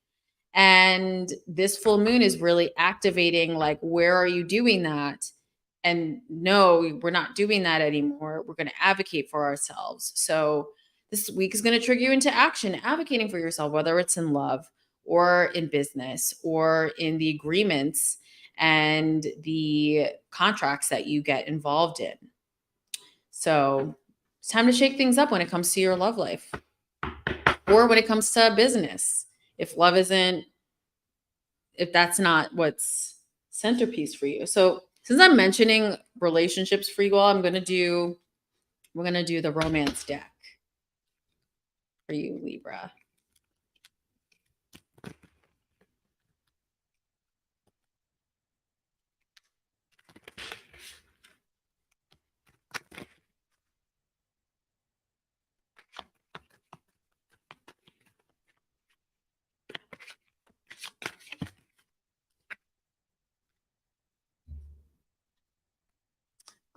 And this full moon is really activating, like, where are you doing that? And no, we're not doing that anymore. We're going to advocate for ourselves. So this week is going to trigger you into action, advocating for yourself, whether it's in love or in business or in the agreements and the contracts that you get involved in. So it's time to shake things up when it comes to your love life or when it comes to business. If that's not what's centerpiece for you. So since I'm mentioning relationships for you all, we're going to do the romance deck for you, Libra.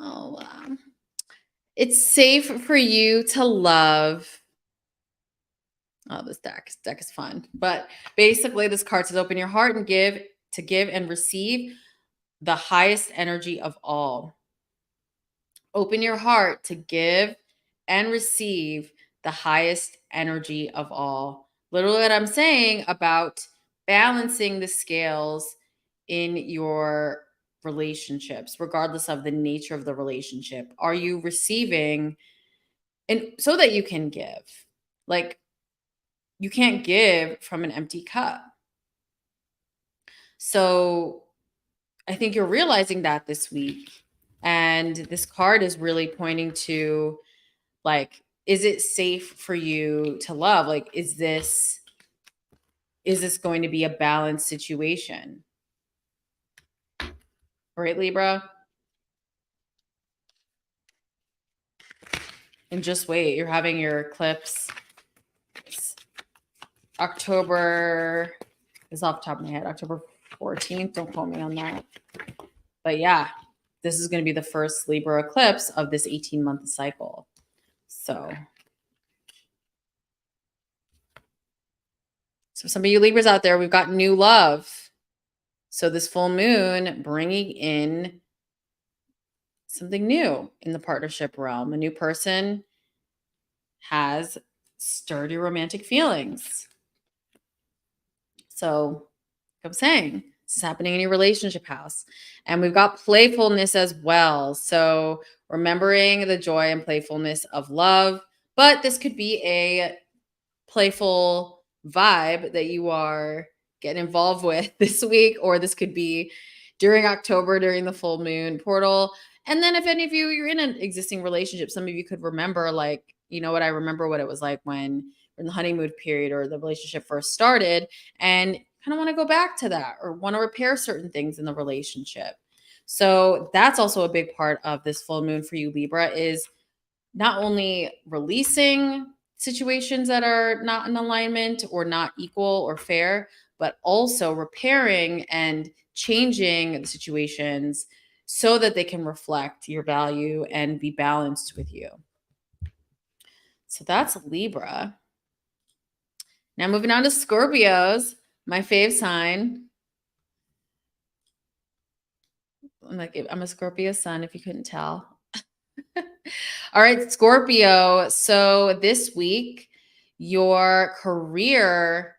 Oh, wow. It's safe for you to love. Oh, this deck is fun. But basically, this card says open your heart and give and receive the highest energy of all. Open your heart to give and receive the highest energy of all. Literally what I'm saying about balancing the scales in your relationships, regardless of the nature of the relationship. Are you receiving? And so that you can give. Like, you can't give from an empty cup. So I think you're realizing that this week. And this card is really pointing to, like, is it safe for you to love? Like, is this is this going to be a balanced situation? All right, Libra? And just wait, you're having your eclipse. It's October, it's off the top of my head, October 14th. Don't quote me on that. But yeah, this is going to be the first Libra eclipse of this 18-month cycle. So some of you Libras out there, we've got new love. So this full moon bringing in something new in the partnership realm. A new person has sturdy romantic feelings. So like I'm saying, this is happening in your relationship house. And we've got playfulness as well. So remembering the joy and playfulness of love. But this could be a playful vibe that you are getting involved with this week, or this could be during October, during the full moon portal. And then if any of you, you're in an existing relationship, some of you could remember, like, you know what, I remember what it was like when we're in the honeymoon period or the relationship first started, and kind of want to go back to that or want to repair certain things in the relationship. So that's also a big part of this full moon for you, Libra, is not only releasing situations that are not in alignment or not equal or fair, but also repairing and changing the situations so that they can reflect your value and be balanced with you. So that's Libra. Now moving on to Scorpios, my fave sign. I'm a Scorpio sun, if you couldn't tell. All right, Scorpio. So this week, your career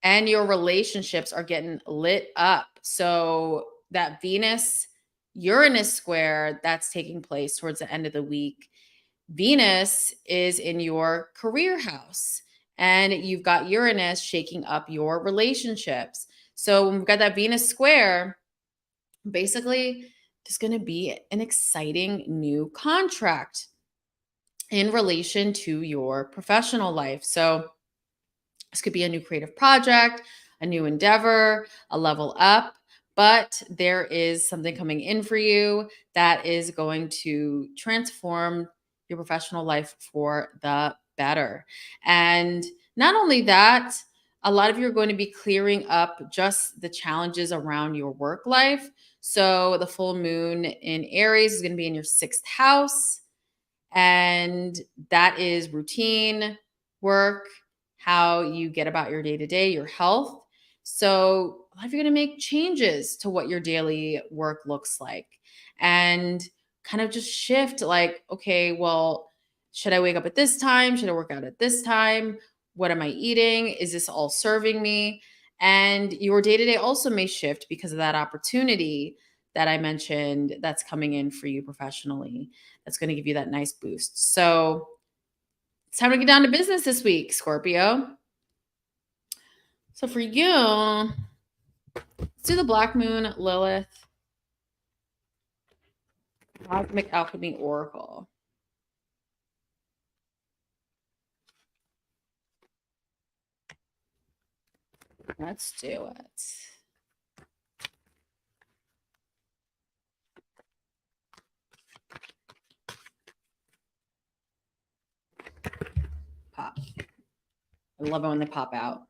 and your relationships are getting lit up. So that Venus-Uranus square that's taking place towards the end of the week, Venus is in your career house, and you've got Uranus shaking up your relationships. So when we've got that Venus square, basically, there's going to be an exciting new contract in relation to your professional life. So this could be a new creative project, a new endeavor, a level up, but there is something coming in for you that is going to transform your professional life for the better. And not only that, a lot of you are going to be clearing up just the challenges around your work life. So the full moon in Aries is going to be in your 6th house. And that is routine, work, how you get about your day-to-day, your health. So a lot of you are going to make changes to what your daily work looks like and kind of just shift, like, okay, well, should I wake up at this time? Should I work out at this time? What am I eating? Is this all serving me? And your day-to-day also may shift because of that opportunity that I mentioned that's coming in for you professionally. That's going to give you that nice boost. So it's time to get down to business this week, Scorpio. So for you, let's do the Black Moon Lilith Cosmic Alchemy Oracle. Let's do it. Pop. I love it when they pop out.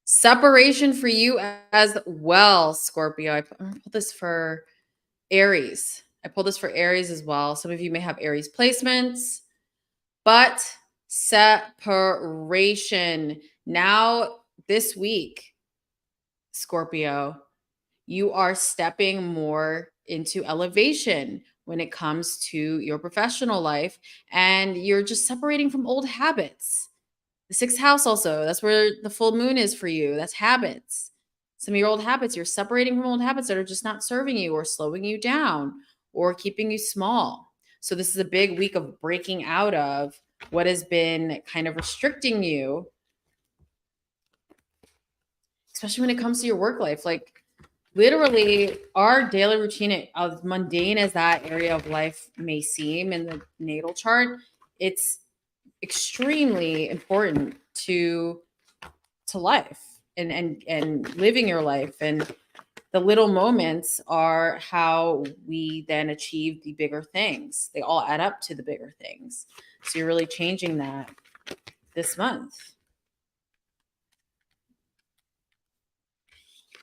Separation for you as well, Scorpio. I pulled this for Aries. I pulled this for Aries as well. Some of you may have Aries placements, but separation. Now, this week, Scorpio, you are stepping more into elevation when it comes to your professional life, and you're just separating from old habits. The 6th house also, that's where the full moon is for you. That's habits. Some of your old habits, you're separating from old habits that are just not serving you or slowing you down or keeping you small. So this is a big week of breaking out of what has been kind of restricting you, especially when it comes to your work life. Like, literally, our daily routine, as mundane as that area of life may seem in the natal chart, it's extremely important to to life and living your life. And the little moments are how we then achieve the bigger things. They all add up to the bigger things. So you're really changing that this month.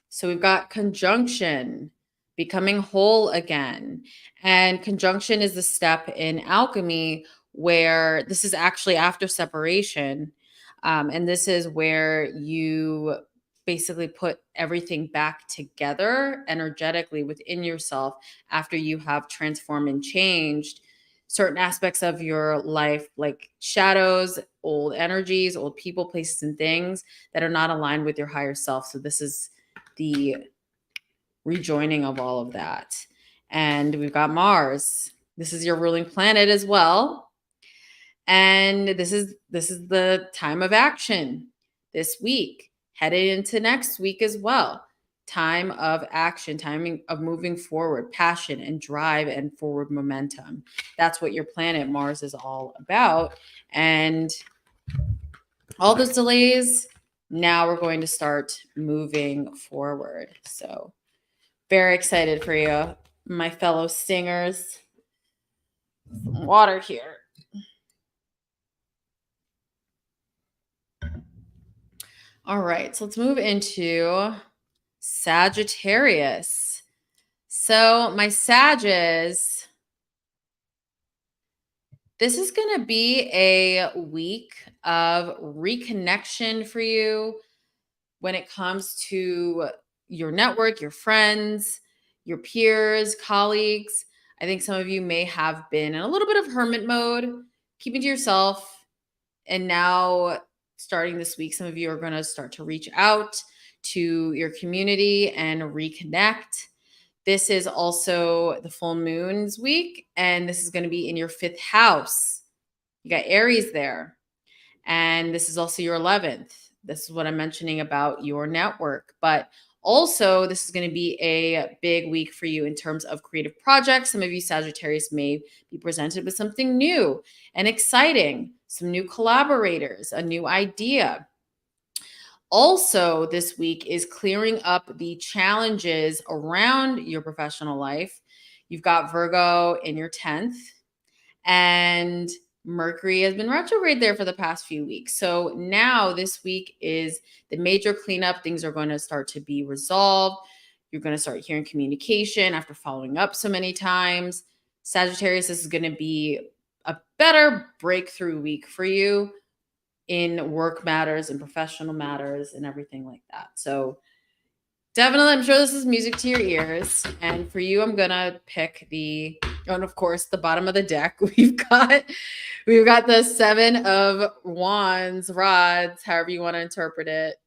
So we've got conjunction, becoming whole again. And conjunction is the step in alchemy where this is actually after separation. And this is where you basically put everything back together energetically within yourself after you have transformed and changed certain aspects of your life, like shadows, old energies, old people, places, and things that are not aligned with your higher self. So this is the rejoining of all of that. And we've got Mars. This is your ruling planet as well. And this is the time of action this week, headed into next week as well. Time of action, timing of moving forward, passion and drive and forward momentum. That's what your planet Mars is all about. And all those delays, now we're going to start moving forward. So very excited for you, my fellow singers. Some water here. All right, so let's move into Sagittarius. So my Sages, this is going to be a week of reconnection for you when it comes to your network, your friends, your peers, colleagues. I think some of you may have been in a little bit of hermit mode, keeping to yourself. And now, starting this week, some of you are going to start to reach out to your community and reconnect. This is also the full moon's week, and this is going to be in your 5th house. You got Aries there. And this is also your 11th. This is what I'm mentioning about your network. But also, this is going to be a big week for you in terms of creative projects. Some of you Sagittarius may be presented with something new and exciting, some new collaborators, a new idea. Also, this week is clearing up the challenges around your professional life. You've got Virgo in your 10th, and Mercury has been retrograde there for the past few weeks. So now this week is the major cleanup. Things are going to start to be resolved. You're going to start hearing communication after following up so many times. Sagittarius, this is going to be a better breakthrough week for you in work matters and professional matters and everything like that. So definitely, I'm sure this is music to your ears. And for you, I'm going to pick and of course, the bottom of the deck, we've got the 7 of Wands, rods, however you want to interpret it.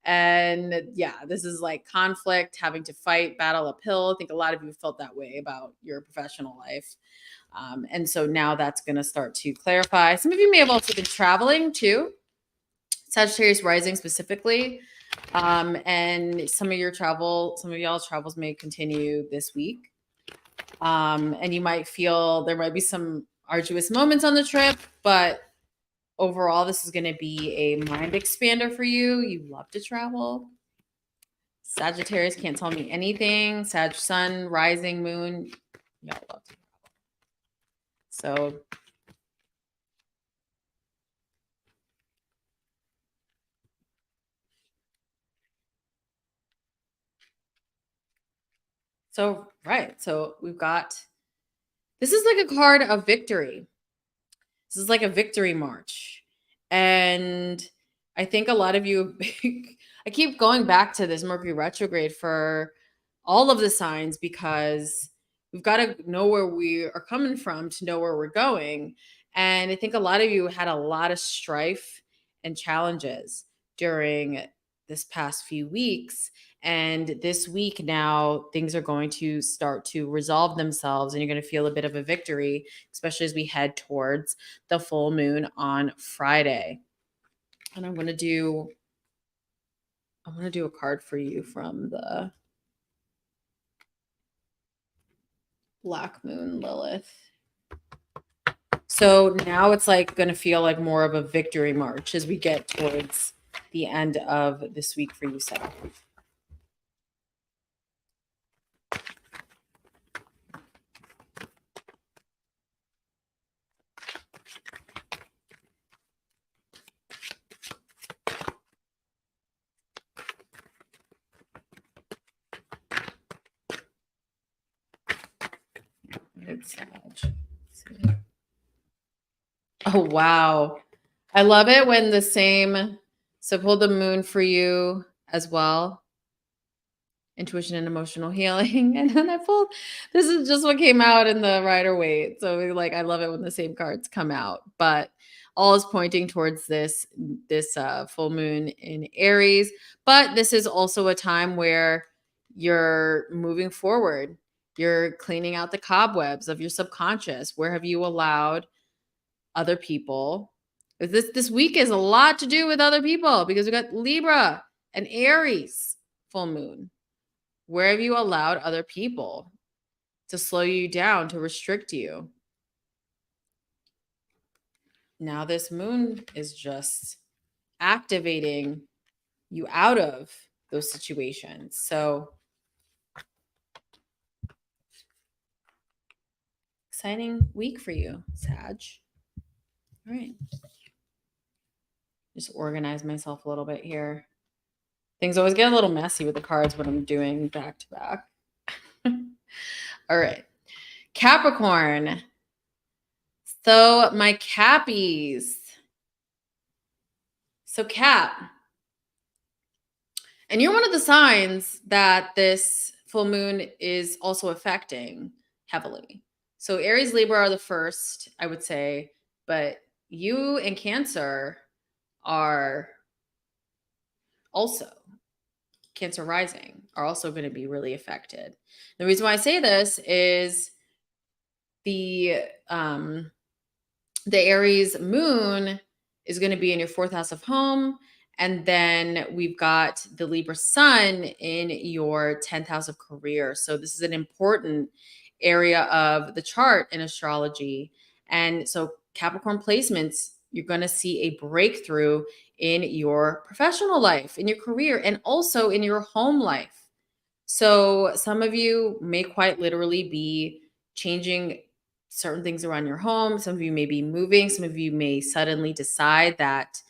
And yeah, this is like conflict, having to fight, battle uphill. I think a lot of you felt that way about your professional life. And so now that's going to start to clarify. Some of you may have also been traveling too, Sagittarius rising specifically. And some of y'all's travels may continue this week. And you might feel there might be some arduous moments on the trip, but overall, this is going to be a mind expander for you. You love to travel. Sagittarius can't tell me anything. Sag sun, rising moon, y'all love to travel. So we've got, this is like a card of victory. This is like a victory march. And I think a lot of you, I keep going back to this Mercury retrograde for all of the signs because we've got to know where we are coming from to know where we're going. And I think a lot of you had a lot of strife and challenges during this past few weeks. And this week now, things are going to start to resolve themselves and you're going to feel a bit of a victory, especially as we head towards the full moon on Friday. And I'm going to do a card for you from the Black Moon Lilith. So now it's like going to feel like more of a victory march as we get towards the end of this week for you, Sag. It's Sag. Oh, wow. I love it when the same, so pull the moon for you as well. Intuition and emotional healing. And then I pulled, this is just what came out in the Rider-Waite. So like, I love it when the same cards come out, but all is pointing towards this full moon in Aries. But this is also a time where you're moving forward. You're cleaning out the cobwebs of your subconscious. Where have you allowed other people? This week is a lot to do with other people because we got Libra and Aries full moon. Where have you allowed other people to slow you down, to restrict you? Now this moon is just activating you out of those situations. So exciting week for you, Sag. All right. Just organize myself a little bit here. Things always get a little messy with the cards when I'm doing back to back. All right. Capricorn. So my Cappies. So Cap. And you're one of the signs that this full moon is also affecting heavily. So Aries, Libra are the first, I would say, but you and Cancer are also, Cancer rising, are also going to be really affected. The reason why I say this is the Aries moon is going to be in your 4th house of home. And then we've got the Libra sun in your 10th house of career. So this is an important area of the chart in astrology. And so Capricorn placements, you're going to see a breakthrough in your professional life, in your career, and also in your home life. So some of you may quite literally be changing certain things around your home. Some of you may be moving. Some of you may suddenly decide that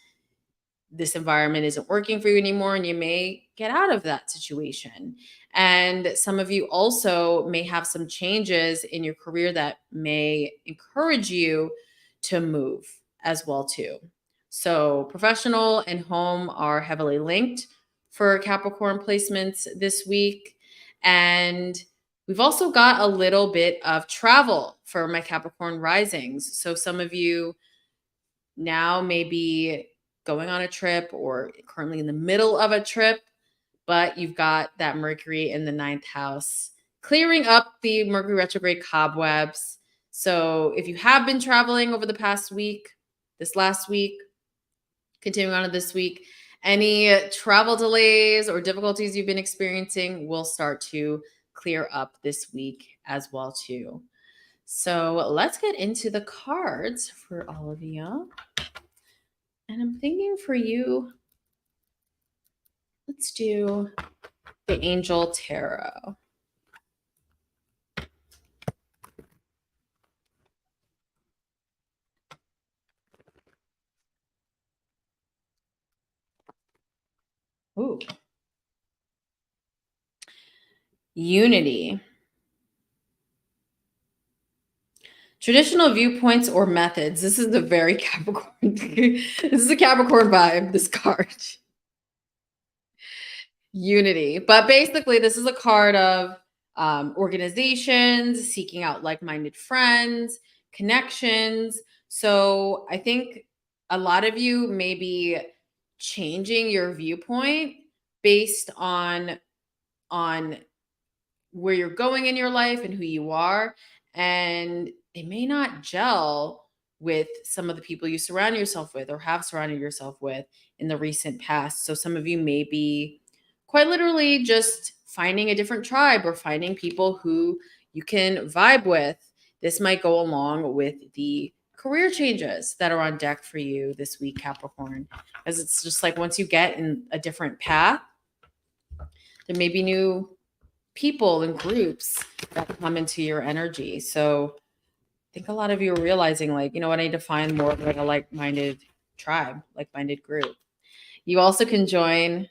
this environment isn't working for you anymore, and you may get out of that situation. And some of you also may have some changes in your career that may encourage you to move as well too. So professional and home are heavily linked for Capricorn placements this week. And we've also got a little bit of travel for my Capricorn risings. So some of you now may be going on a trip or currently in the middle of a trip, but you've got that Mercury in the 9th house, clearing up the Mercury retrograde cobwebs. So if you have been traveling over the past week, this last week, continuing on to this week, any travel delays or difficulties you've been experiencing will start to clear up this week as well too. So let's get into the cards for all of you. And I'm thinking for you, let's do the Angel Tarot. Ooh. Unity. Traditional viewpoints or methods. This is the very Capricorn. This is a Capricorn vibe, this card. Unity. But basically, this is a card of organizations, seeking out like-minded friends, connections. So I think a lot of you may be changing your viewpoint based on where you're going in your life and who you are. And it may not gel with some of the people you surround yourself with or have surrounded yourself with in the recent past. So some of you may be quite literally just finding a different tribe or finding people who you can vibe with. This might go along with the career changes that are on deck for you this week, Capricorn. Because it's just like once you get in a different path, there may be new people and groups that come into your energy. So I think a lot of you are realizing, like, you know what, I need to find more of like a like-minded tribe, like-minded group. You also can join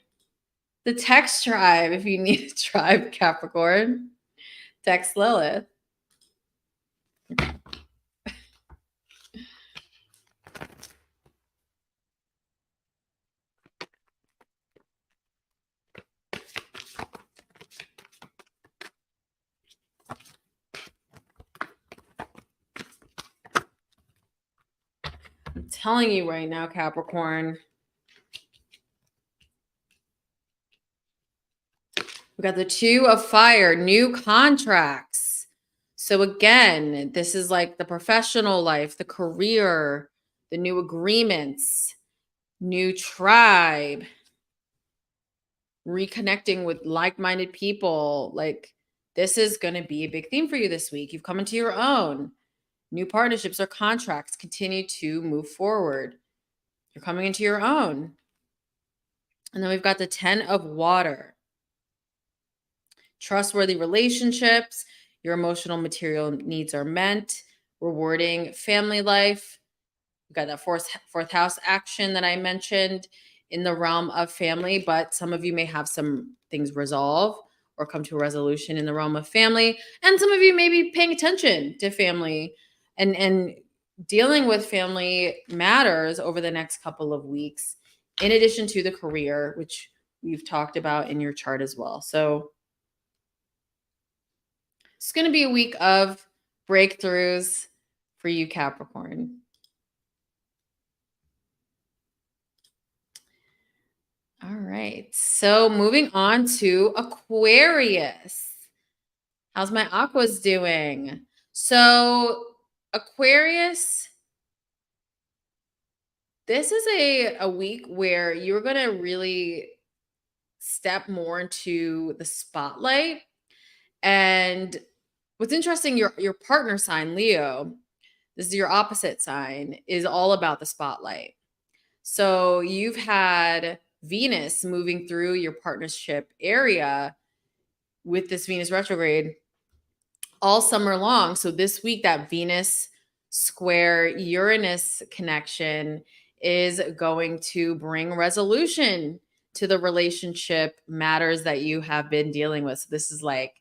the text tribe if you need a tribe, Capricorn. Text Lilith. I'm telling you right now, Capricorn. We got the Two of Fire, new contracts. So again, this is like the professional life, the career, the new agreements, new tribe, reconnecting with like-minded people. Like this is going to be a big theme for you this week. You've come into your own. New partnerships or contracts continue to move forward. You're coming into your own. And then we've got the 10 of Water. Trustworthy relationships, your emotional material needs are met, rewarding family life. We've got that fourth house action that I mentioned in the realm of family, but some of you may have some things resolve or come to a resolution in the realm of family. And some of you may be paying attention to family and dealing with family matters over the next couple of weeks, in addition to the career, which we've talked about in your chart as well. So it's going to be a week of breakthroughs for you, Capricorn. All right. So moving on to Aquarius. How's my Aquas doing? So Aquarius, this is a week where you're going to really step more into the spotlight. And what's interesting, your partner sign, Leo, this is your opposite sign, is all about the spotlight. So you've had Venus moving through your partnership area with this Venus retrograde all summer long. So this week, that Venus square Uranus connection is going to bring resolution to the relationship matters that you have been dealing with. So this is like,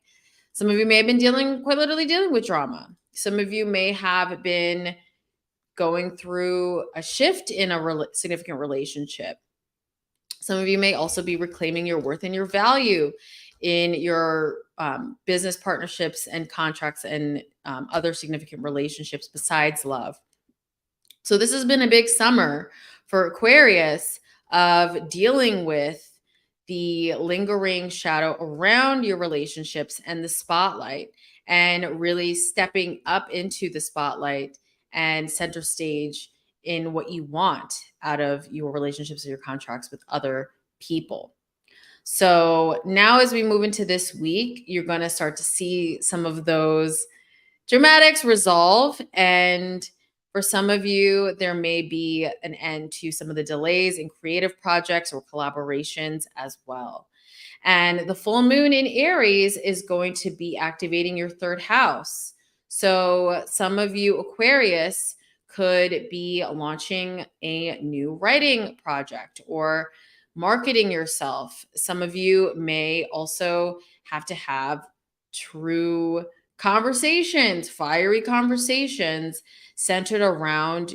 some of you may have been quite literally dealing with drama. Some of you may have been going through a shift in a significant relationship. Some of you may also be reclaiming your worth and your value in your business partnerships and contracts and other significant relationships besides love. So this has been a big summer for Aquarius of dealing with the lingering shadow around your relationships and the spotlight, and really stepping up into the spotlight and center stage in what you want out of your relationships and your contracts with other people. So now as we move into this week, you're going to start to see some of those dramatics resolve. And for some of you, there may be an end to some of the delays in creative projects or collaborations as well. And the full moon in Aries is going to be activating your third house. So some of you, Aquarius, could be launching a new writing project or marketing yourself. Some of you may also have to have true conversations, fiery conversations centered around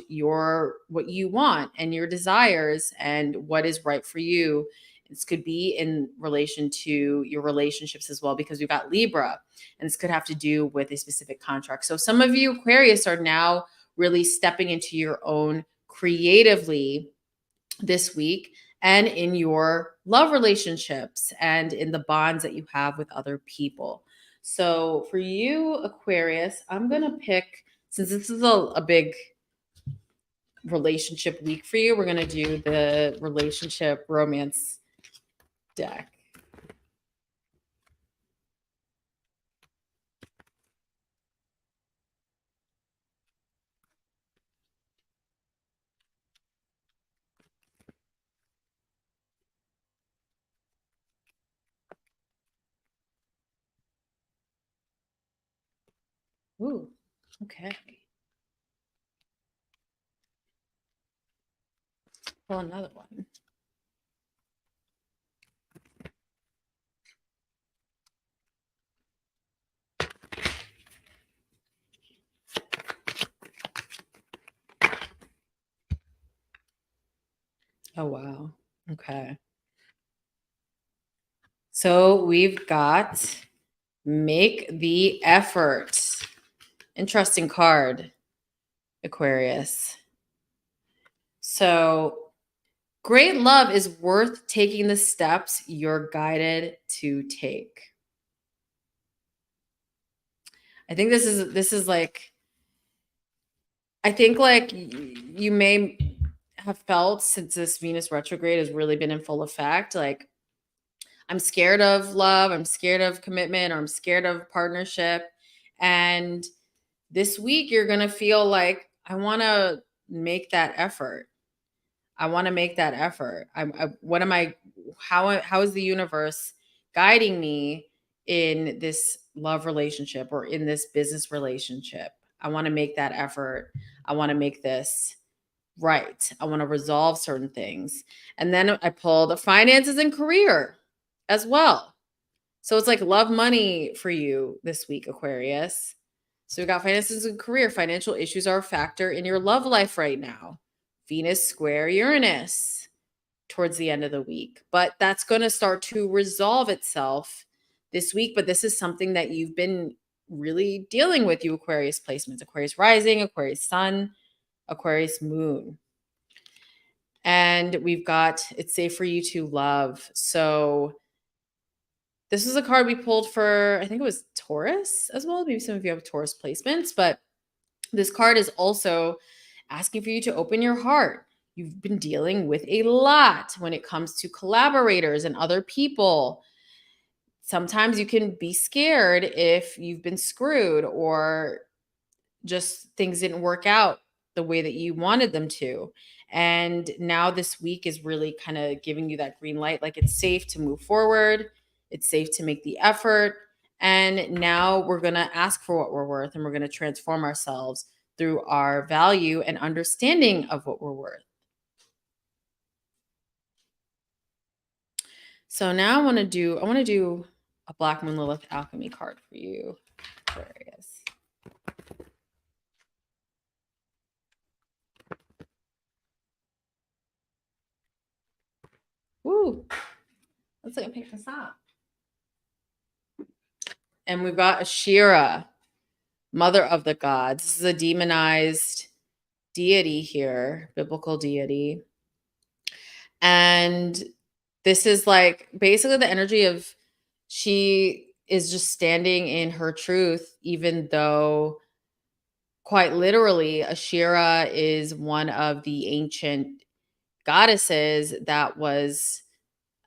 what you want and your desires and what is right for you. This could be in relation to your relationships as well, because we've got Libra, and this could have to do with a specific contract. So some of you, Aquarius, are now really stepping into your own creatively this week, and in your love relationships and in the bonds that you have with other people. So for you, Aquarius, I'm going to pick, since this is a big relationship week for you, we're going to do the relationship romance deck. Ooh, okay. Pull another one. Oh, wow. Okay. So we've got make the effort. Interesting card, Aquarius. So great love is worth taking the steps you're guided to take. I think this is like, I think like you may have felt since this Venus retrograde has really been in full effect, like I'm scared of love, I'm scared of commitment, or I'm scared of partnership. And this week you're going to feel like I want to make that effort. I want to make that effort. What am I, how is the universe guiding me in this love relationship or in this business relationship? I want to make that effort. I want to make this right. I want to resolve certain things. And then I pulled finances and career as well. So it's like love money for you this week, Aquarius. So we got finances and career. Financial issues are a factor in your love life right now. Venus square Uranus towards the end of the week. But that's going to start to resolve itself this week. But this is something that you've been really dealing with, you Aquarius placements. Aquarius rising, Aquarius sun, Aquarius moon. And we've got it's safe for you to love. So this is a card we pulled for, I think it was Taurus as well. Maybe some of you have Taurus placements, but this card is also asking for you to open your heart. You've been dealing with a lot when it comes to collaborators and other people. Sometimes you can be scared if you've been screwed or just things didn't work out the way that you wanted them to. And now this week is really kind of giving you that green light. Like it's safe to move forward. It's safe to make the effort. And now we're going to ask for what we're worth and we're going to transform ourselves through our value and understanding of what we're worth. So now I want to do a Black Moon Lilith Alchemy card for you, Aquarius. Ooh, let's see, pick this up. And we've got Ashira, mother of the gods. This is a demonized deity here, biblical deity. And this is like basically the energy of she is just standing in her truth, even though quite literally Ashira is one of the ancient goddesses that was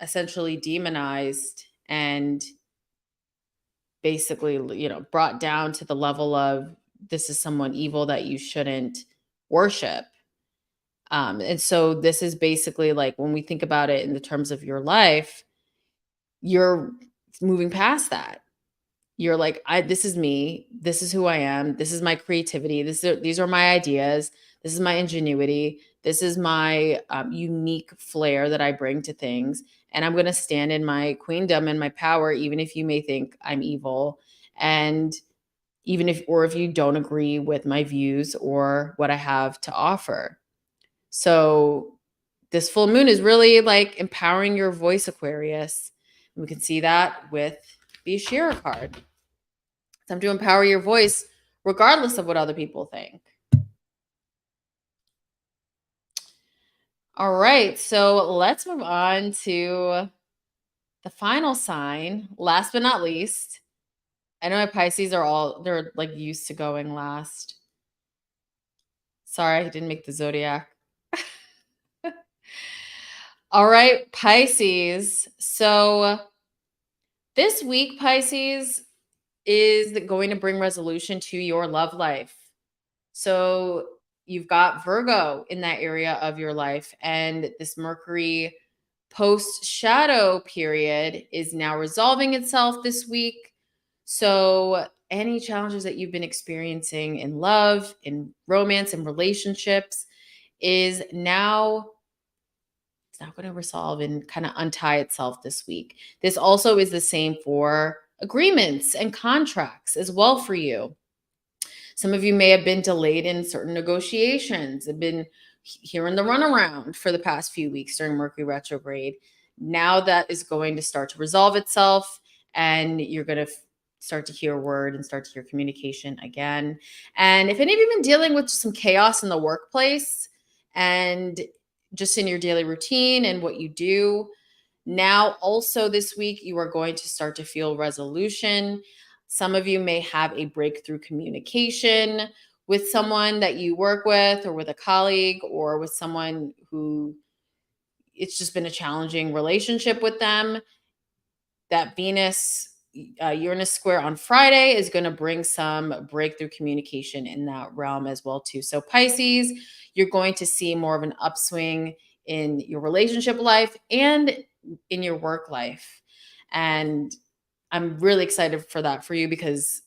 essentially demonized and basically, brought down to the level of this is someone evil that you shouldn't worship. And so this is basically like when we think about it in the terms of your life, you're moving past that. You're like, this is me. This is who I am. This is my creativity. These are my ideas. This is my ingenuity. This is my unique flair that I bring to things. And I'm going to stand in my queendom and my power, even if you may think I'm evil. And even if you don't agree with my views or what I have to offer. So this full moon is really like empowering your voice, Aquarius. And we can see that with the Ashira card. Time to empower your voice regardless of what other people think. All right, so let's move on to the final sign, last but not least. I know my Pisces they're like used to going last. Sorry, I didn't make the Zodiac. All right, Pisces. So this week, Pisces is going to bring resolution to your love life. So you've got Virgo in that area of your life, and this Mercury post-shadow period is now resolving itself this week. So any challenges that you've been experiencing in love, in romance, and relationships is now it's not going to resolve and kind of untie itself this week. This also is the same for agreements and contracts as well for you. Some of you may have been delayed in certain negotiations, have been hearing the runaround for the past few weeks during Mercury retrograde. Now that is going to start to resolve itself, and you're going to start to hear word and start to hear communication again. And if any of you have been dealing with some chaos in the workplace and just in your daily routine and what you do, now also this week you are going to start to feel resolution. Some of you may have a breakthrough communication with someone that you work with, or with a colleague, or with someone who it's just been a challenging relationship with them. That Venus Uranus square on Friday is going to bring some breakthrough communication in that realm as well too. So Pisces, you're going to see more of an upswing in your relationship life and in your work life. And I'm really excited for that for you, because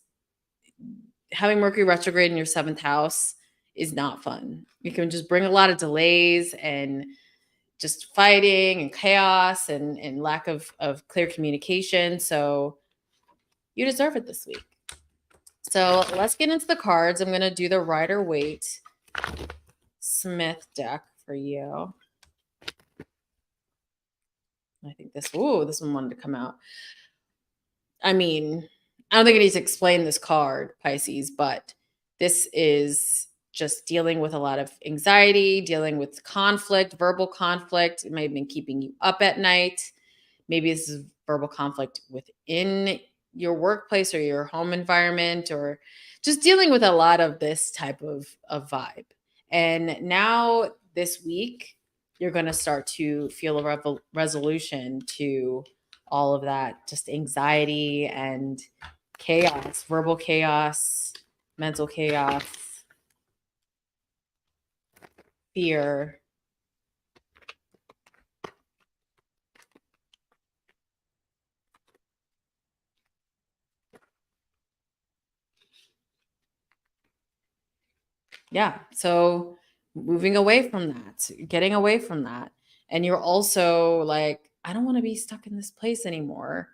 having Mercury retrograde in your 7th house is not fun. You can just bring a lot of delays and just fighting and chaos and lack of clear communication. So you deserve it this week. So let's get into the cards. I'm going to do the Rider-Waite Smith deck for you. I think this one wanted to come out. I mean, I don't think I need to explain this card, Pisces, but this is just dealing with a lot of anxiety, dealing with conflict, verbal conflict. It may have been keeping you up at night. Maybe this is verbal conflict within your workplace or your home environment, or just dealing with a lot of this type of vibe. And now this week, you're going to start to feel a resolution to all of that, just anxiety and chaos, verbal chaos, mental chaos, fear. Yeah. So moving away from that, getting away from that. And you're also like, I don't want to be stuck in this place anymore.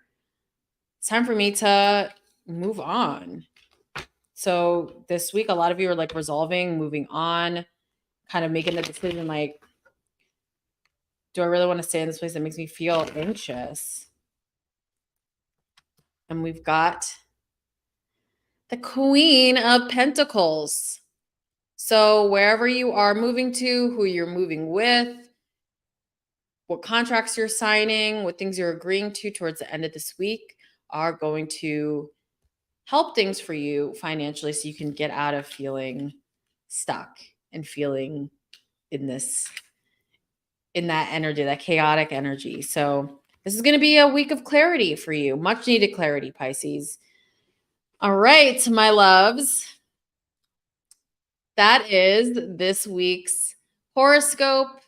It's time for me to move on. So this week, a lot of you are like resolving, moving on, kind of making the decision like, do I really want to stay in this place that makes me feel anxious? And we've got the Queen of Pentacles. So wherever you are moving to, who you're moving with, what contracts you're signing, what things you're agreeing to towards the end of this week are going to help things for you financially, so you can get out of feeling stuck and feeling in that energy, that chaotic energy. So this is going to be a week of clarity for you, much needed clarity, Pisces. All right, my loves. That is this week's horoscope.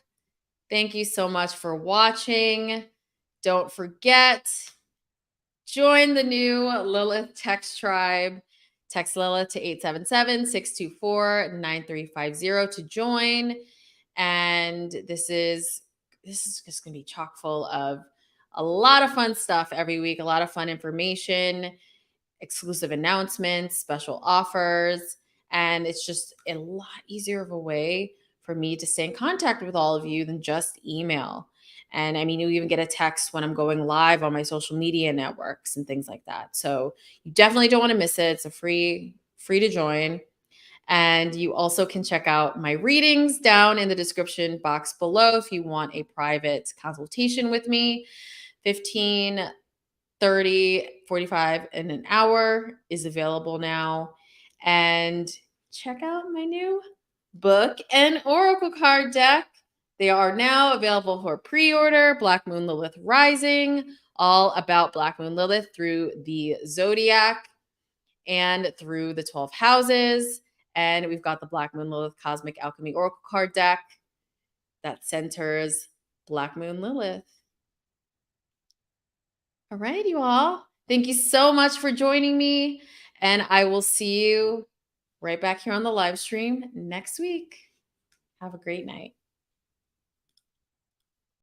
Thank you so much for watching. Don't forget, join the new Lilith text tribe. Text Lilith to 877-624-9350 to join. And this is just going to be chock full of a lot of fun stuff every week, a lot of fun information, exclusive announcements, special offers, and it's just a lot easier of a way for me to stay in contact with all of you than just email. And I mean, you even get a text when I'm going live on my social media networks and things like that. So you definitely don't want to miss it. It's a free to join. And you also can check out my readings down in the description box below if you want a private consultation with me. 15, 30, 45, and an hour is available now. And check out my new book and oracle card deck. They are now available for pre-order. Black Moon Lilith Rising, all about Black Moon Lilith through the Zodiac and through the 12 houses. And we've got the Black Moon Lilith Cosmic Alchemy Oracle card deck that centers Black Moon Lilith. All right, you all. Thank you so much for joining me. And I will see you right back here on the live stream next week. Have a great night.